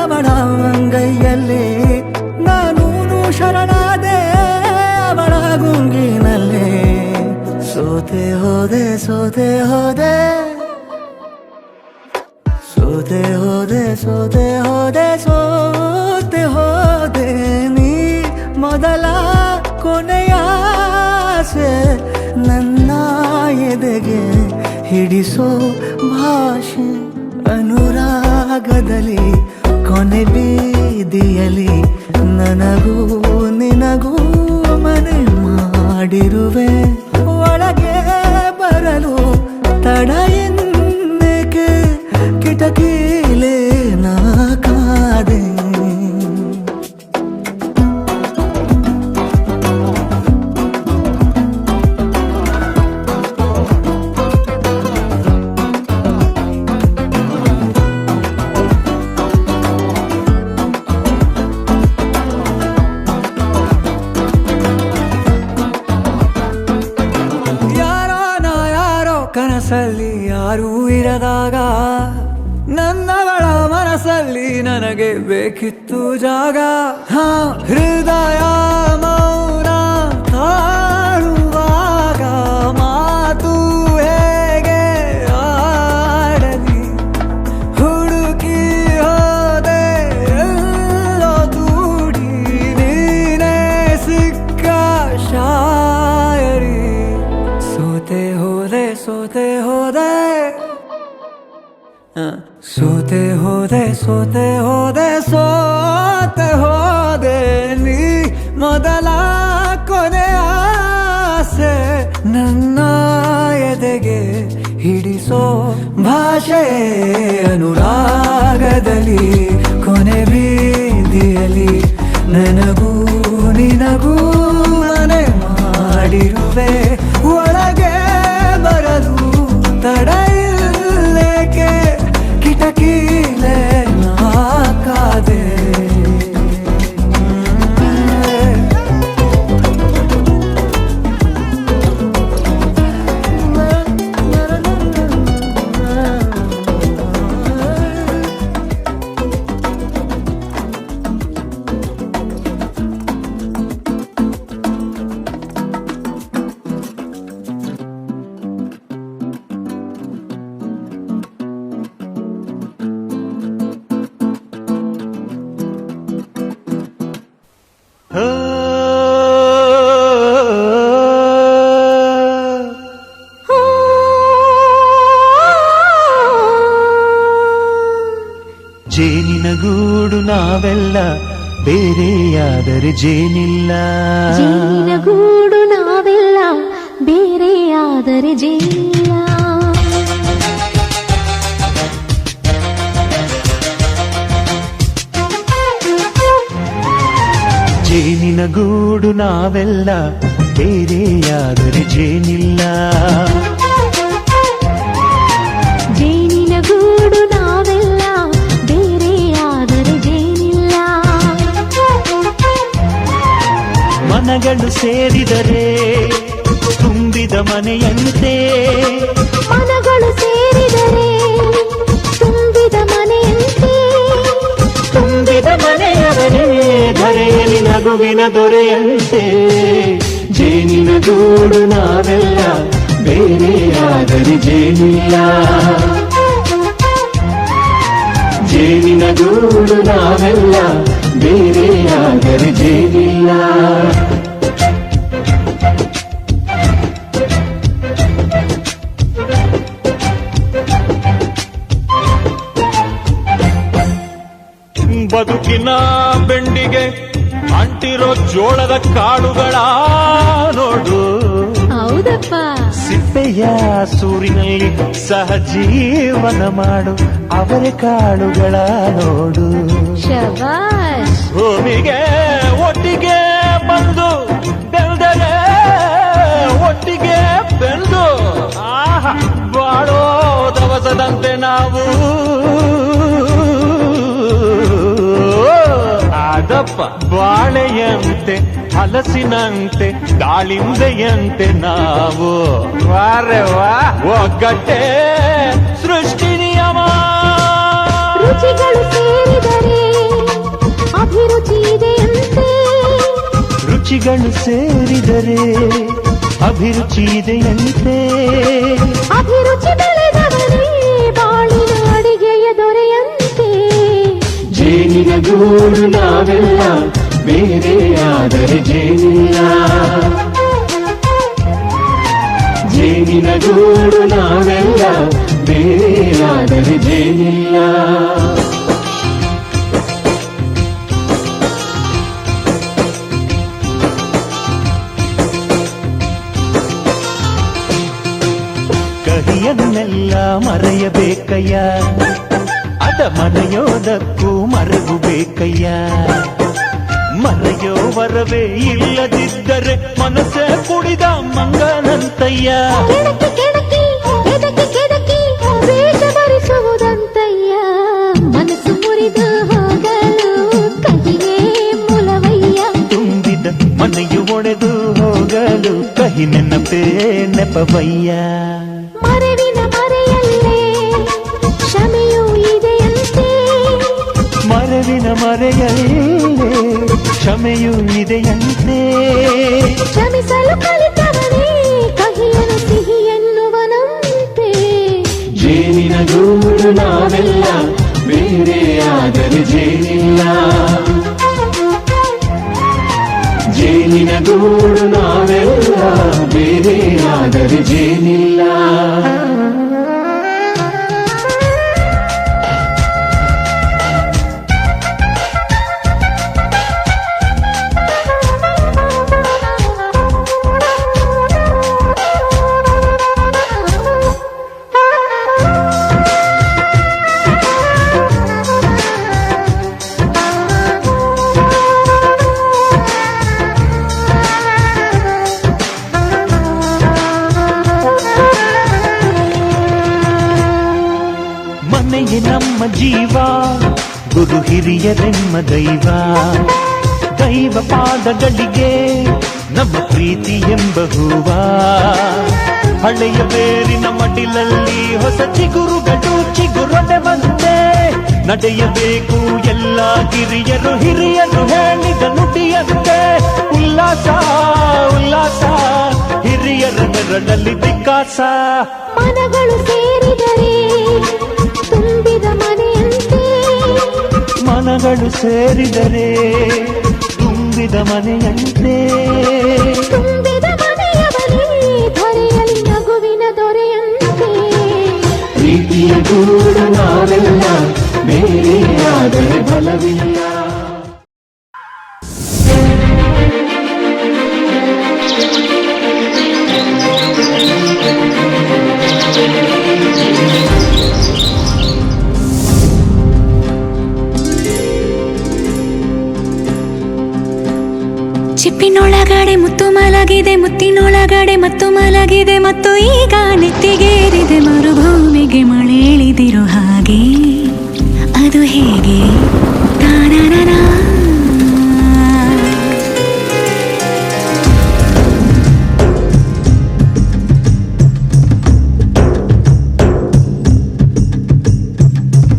ಅವಳ ಅಂಗೈಯಲ್ಲಿ ನಾನು ಶರಣಾದೆ ಅವಳ ಗುಂಗಿನಲ್ಲಿ ಸೋತೆ ಹೋದೆ ಸೋತೆ ಹೋದೆ ಸೋತೆ ಹೋದೆ ಸೋತೆ ಹೋದೆ ಸೋತೆ ಹೋದೆ ನೀ ಮೊದಲ ಕೊನೆಯ ಆಸೆ ನನ್ನ ಎದೆಗೆ ಹಿಡಿಸೋ ಭಾಷೆ ಅನುರಾಗದಲ್ಲಿ ಕೊನೆ ಬೀದಿಯಲ್ಲಿ ನನಗೂ ನಿನಗೂ ಮನೆ ಮಾಡಿರುವೆ ಒಳಗೆ ಬರಲು ತಡ ಎನ್ನಕ್ಕೆ ಕಿಟಕಿಲೇ ನಾ ಕಾದೆ ಯಾರೂ ಇರದಾಗ ನನ್ನವಳ ಮನಸ್ಸಲ್ಲಿ ನನಗೆ ಬೇಕಿತ್ತು ಜಾಗ. ಹೃದಯ ಮೌನ ತಾಳುವಾಗ ಮಾತು ಹೇಗೆ ಆಡಲಿ, ಹುಡುಕಿ ಹೋದೆ ಎಲ್ಲೋ ದೂಡಿ ನೀನೇ ಸಿಕ್ಕ ಶಾಯರಿ. ಸೋತೆ ಹೋದೆ ಸೋತೆ ಹೋದೆ ಸೋತೆ ಹೋದೆ ಸೋತೆ ಹೋದೆ ಸೋತೆ ಹೋದೆ ನೀ ಮೊದಲ ಕೊನೆ ಆಸೆ ನನ್ನ ಎದೆಗೆ ಹಿಡಿಸೋ ಭಾಷೆ ಅನುರಾಗದಲ್ಲಿ ಕೊನೆ ಬೀದಿಯಲ್ಲಿ ನನಗೂ ನಿನಗೂ ಮನೆ ಮಾಡಿರುವೆ. ಒಳಗೆ ಬರಲು ತಡ ಇಲ್ಲೇಕೆ ಕಿಟಕಿಲೆ ನಾಕಾದೆ. ಜೇನಿನ ಗೂಡು ನಾವೆಲ್ಲ ಬೇರೆಯಾದರೆ ಜೇನಿಲ್ಲ. ಜೇನಿನ ಗೂಡು ನಾವೆಲ್ಲ ಬೇರೆಯಾದರೆ ಜೇನಿಲ್ಲ. ಜೇನಿನ ಗೂಡು ನಾವೆಲ್ಲ ಬೇರೆಯಾದರೆ ಜೇನಿಲ್ಲ. ಜೇನಿನ ಗೂಡು ನಾವೆಲ್ಲ ಬೇರೆಯಾದರೆ ಜೇನಿಲ್ಲ. ಮನಗಳು ಸೇರಿದರೆ ತುಂಬಿದ ಮನೆಯಂತೆ. ಮನಗಳು ಸೇರಿದರೆ ತುಂಬಿದ ಮನೆಯಂತೆ. ತುಂಬಿದ ಮನೆಯವರೇ ಧರೆಯಲ್ಲಿ ನಗುವಿನ ದೊರೆಯಂತೆ. ಜೇನಿನ ಗೂಡು ನಾವೆಲ್ಲ ಬೇರೆಯಾದರೆ ಜೇನಿಲ್ಲ. ಜೇನಿನ ಗೂಡು ನಾವೆಲ್ಲ ಬೇರೆಯಾದರೆ ಜೇನಿಲ್ಲ. ಬದುಕಿನ ಬೆಂಡಿಗೆ ಅಂಟಿರೋ ಜೋಳದ ಕಾಳುಗಳ ನೋಡು. ಹೌದಪ್ಪ. ಸಿಪ್ಪೆಯ ಸೂರಿನಲ್ಲಿ ಸಹಜೀವನ ಮಾಡು ಅವರೆ ಕಾಳುಗಳ ನೋಡು. ಶಬಾಷ್. ಭೂಮಿಗೆ ಒಟ್ಟಿಗೆ ಬಂದು ಬೆಳೆದರೆ ಒಟ್ಟಿಗೆ ಬೆಳೆದು ಆಹಾ ಬಾಳೋ ದವಸದಂತೆ ನಾವು. ಅದಪ್ಪ ಬಾಳೆಯಂತೆ ಹಲಸಿನಂತೆ ದಾಳಿಂಬೆಯಂತೆ ನಾವು. ವಾರೆ ವಾ ಒಗ್ಗಟ್ಟೆ ಸೃಷ್ಟಿ ನಿಯಮ. ರುಚಿಗಳು ಸೇರಿದರೆ ಅಭಿರುಚಿ ಇದೆಯಂತೆ. ರುಚಿಗಳು ಸೇರಿದರೆ ಅಭಿರುಚಿ ಇದೆಯಂತೆ. ಅಭಿರುಚಿ ಬೆಳೆದವರೇ ಬಾಳಿನ ಅಡಿಗೆಯ ದೊರೆಯಂತೆ. ಜೇನಿನ ಗೂಡು ನಾವೆಲ್ಲ ಬೇರೆಯಾದರೆ ಜೇನಿಲ್ಲ. ಜೇನಿನ ಗೂಡು ನಾವೆಲ್ಲ ಬೇರೆಯಾದರೆ ಜೇನಿಲ್ಲ. ಕಹಿಯನ್ನೆಲ್ಲ ಮರೆಯಬೇಕಯ್ಯ, ಅದ ಮರೆಯೋದಕ್ಕೂ ಮರೆವು ಬೇಕಯ್ಯ. ಮರೆಯೋ ವರವೇ ಇಲ್ಲದಿದ್ದರೆ ಮನಸ್ಸೇ ಕುಡಿದ ಮಂಗನಂತಯ್ಯ. ಕೆಣಕಿ ಕೆಣಕಿ ಕೆದಕಿ ಕೆದಕಿ ವೇಷ ಭರಿಸುವುದಂತಯ್ಯ. ಮನಸ್ಸು ಮುರಿದು ಹೋಗಲು ಕಹಿಯೇ ಮೂಲವಯ್ಯ. ತುಂಬಿದ ಮನೆಯು ಒಡೆದು ಹೋಗಲು ಕಹಿ ನೆನಪೇ ನೆಪವಯ್ಯ. ಮರೆವಿನ ಮರೆಯಲ್ಲಿ ಮರೆಯಲ್ಲೇ ಕ್ಷಮೆಯೂ ಇದೆಯಂತೆ. ಕ್ಷಮಿಸಲು ಕಲಿತವನೇ ಕಹಿಯನು ಸಿಹಿ ಎನ್ನುವನಂತೆ. ಜೇನಿನ ಗೂಡು ನಾವೆಲ್ಲ ಬೇರೆಯಾದರೆ ಜೇನಿಲ್ಲ. ಜೇನಿನ ಗೂಡು ನಾವೆಲ್ಲ ಬೇರೆಯಾದರೆ ಜೇನಿಲ್ಲ. ಮನೆಯೇ ನಮ್ಮ ಜೀವ, ಗುರು ಹಿರಿಯರೆಮ್ಮ ದೈವ. ದೈವ ಪಾದಗಳಿಗೆ ನಮ್ಮ ಪ್ರೀತಿ ಎಂಬ ಹೂವ. ಹಳೆಯ ಬೇರಿನ ಮಡಿಲಲ್ಲಿ ಹೊಸ ಚಿಗುರುಗಳು ಚಿಗುರೊಡೆ ಬಂದೆ. ನಡೆಯಬೇಕು ಎಲ್ಲ ಕಿರಿಯರು ಹಿರಿಯರು ಹೇಳಿದ ನುಡಿಯಂತೆ. ಉಲ್ಲಾಸ ಉಲ್ಲಾಸ ಹಿರಿಯರ ನೆರಳಲ್ಲಿ ವಿಕಾಸ. ಮನಗಳು ಸೇರಿದರೆ ತುಂಬಿದ ಮನೆಯಂತೆ. ಮನಗಳು ಸೇರಿದರೆ ತುಂಬಿದ ಮನೆಯಂತೆ. ತುಂಬಿದ ಮನೆಯವರೇ ಧರೆಯಲ್ಲಿ ನಗುವಿನ ದೊರೆಯಂತೆ. ಪ್ರೀತಿಯ ಗೂಡು ನಾವೆಲ್ಲ ಬೇರೆಯಾದರೆ ಬಲವಿಲ್ಲ. ಚಿಪ್ಪಿನೊಳಗಡೆ ಮುತ್ತು ಮಲಗಿದೆ, ಮುತ್ತಿನೊಳಗಡೆ ಮತ್ತು ಮಲಗಿದೆ, ಮತ್ತು ಈಗ ನೆತ್ತಿಗೇರಿದೆ ಮರುಭೂಮಿಗೆ ಮಳೆ ಇಳಿದಿರೋ ಹಾಗೆ. ಅದು ಹೇಗೆ ತಾನನನ.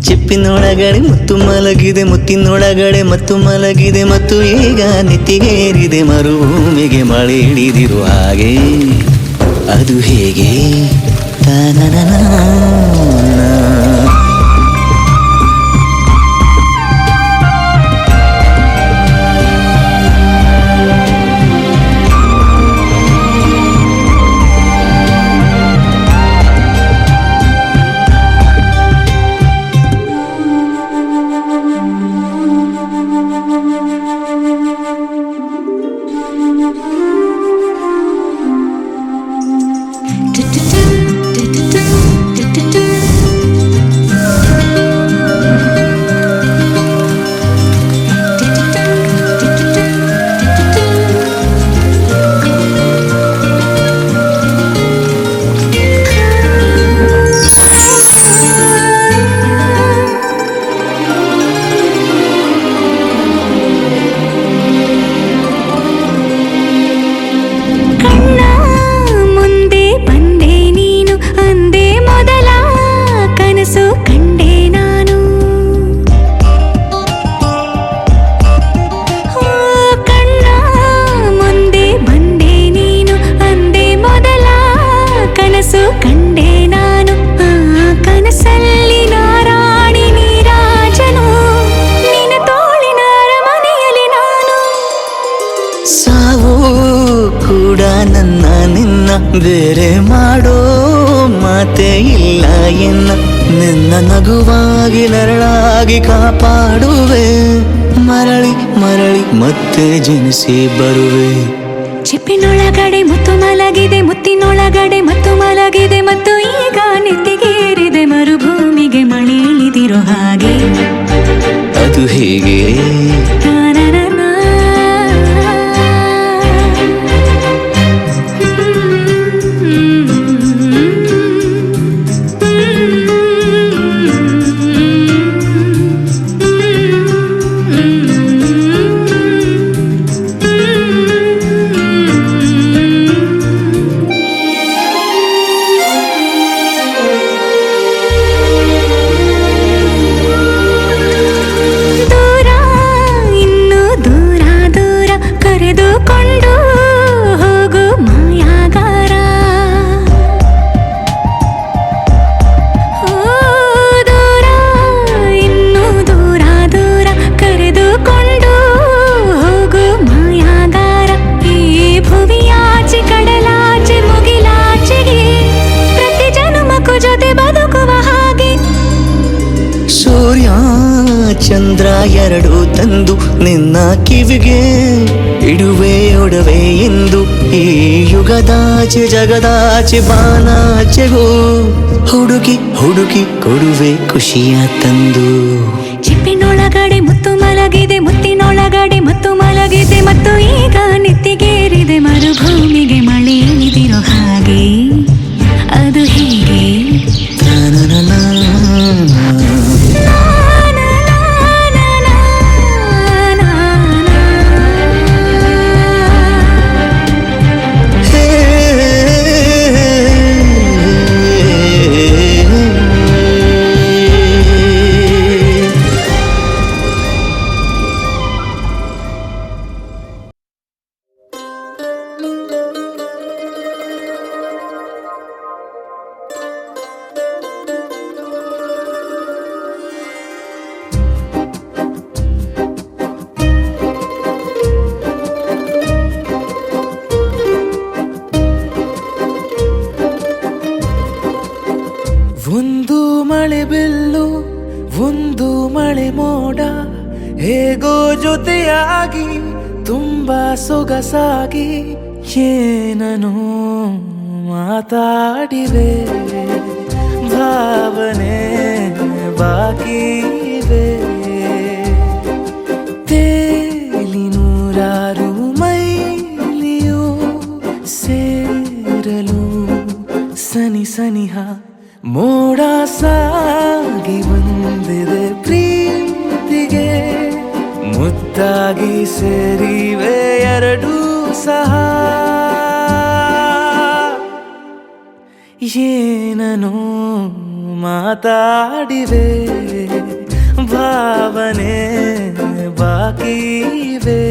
ಚಿಪ್ಪಿನೊಳಗಡೆ ಮುತ್ತು ಮಲಗಿದೆ, ಮುತ್ತಿನೊಳಗಡೆ ಮತ್ತು ಮಲಗಿದೆ, ಮತ್ತು ಈಗ ನೆತ್ತಿಗೇರಿದೆ ಮರುಭೂಮಿಗೆ ಮಳೆ ಹಿಡಿದಿರುವ ಹಾಗೆ. ಅದು ಹೇಗೆ ತಾನನನ. ಬೇರೆ ಮಾಡೋ ಮಾತೆ ಇಲ್ಲ ಎನ್ನ. ನಿನ್ನ ನಗುವಾಗಿ ನರಳಾಗಿ ಕಾಪಾಡುವೆ. ಮರಳಿ ಮರಳಿ ಮತ್ತೆ ಜನಿಸಿ ಬರುವೆ. ಚಿಪ್ಪಿನೊಳಗಡೆ ಮುತ್ತು ಮಲಗಿದೆ, ಮುತ್ತಿನೊಳಗಡೆ ಮತ್ತು ಮಲಗಿದೆ, ಮತ್ತು ಈಗ ನೆತ್ತಿಗೇರಿದೆ ಮರುಭೂಮಿಗೆ ಮಳೆ ಇಳಿದಿರೋ ಹಾಗೆ. ಅದು ಹೇಗೆ ಬದುಕುವ ಹಾಗೆ. ಸೂರ್ಯ ಚಂದ್ರ ಎರಡು ತಂದು ನಿನ್ನ ಕಿವಿಗೆ ಇಡುವೆ ಒಡವೆ ಎಂದು ಈ ಯುಗದಾಚೆ ಜಗದಾಚೆ ಬಾನಾಚೆಗೂ ಹುಡುಕಿ ಹುಡುಕಿ ಕೊಡುವೆ ಖುಷಿಯ ತಂದು. ಚಿಪ್ಪಿನೊಳಗಡೆ ಮುತ್ತು ಮಲಗಿದೆ, ಮುತ್ತಿನೊಳಗಡೆ ಮತ್ತು ಮಲಗಿದೆ, ಮತ್ತು ಈಗ ನೆತ್ತಿಗೇರಿದೆ ಮರುಭೂಮಿಗೆ ಮಳೆ ಇಳಿದಿರೋ ಹಾಗೆ. ಅದು ಹೀಗೆ ಒಂದು ಮಳೆ ಬಿಲ್ಲು ಒಂದು ಮಳೆ ಮೋಡ ಹೇಗೋ ಜೊತೆಯಾಗಿ ತುಂಬಾ ಸೊಗಸಾಗಿ ಏನನು ಮಾತಾಡಿವೆ ಭಾವನೆ ಬಾಕಿವೆ. ತೇಲಿ ನೂರಾರು ಮೈಲಿಯು ಸೇರಲು ಸನಿ ಸನಿಹ ಮೋಡ ಸಾಗಿ ಬಂದಿದೆ ಪ್ರೀತಿಗೆ. ಮುದ್ದಾಗಿ ಸೇರಿವೆ ಎರಡೂ ಸಹ ಏನನು ಮಾತಾಡಿವೆ ಭಾವನೆ ಬಾಕಿವೆ.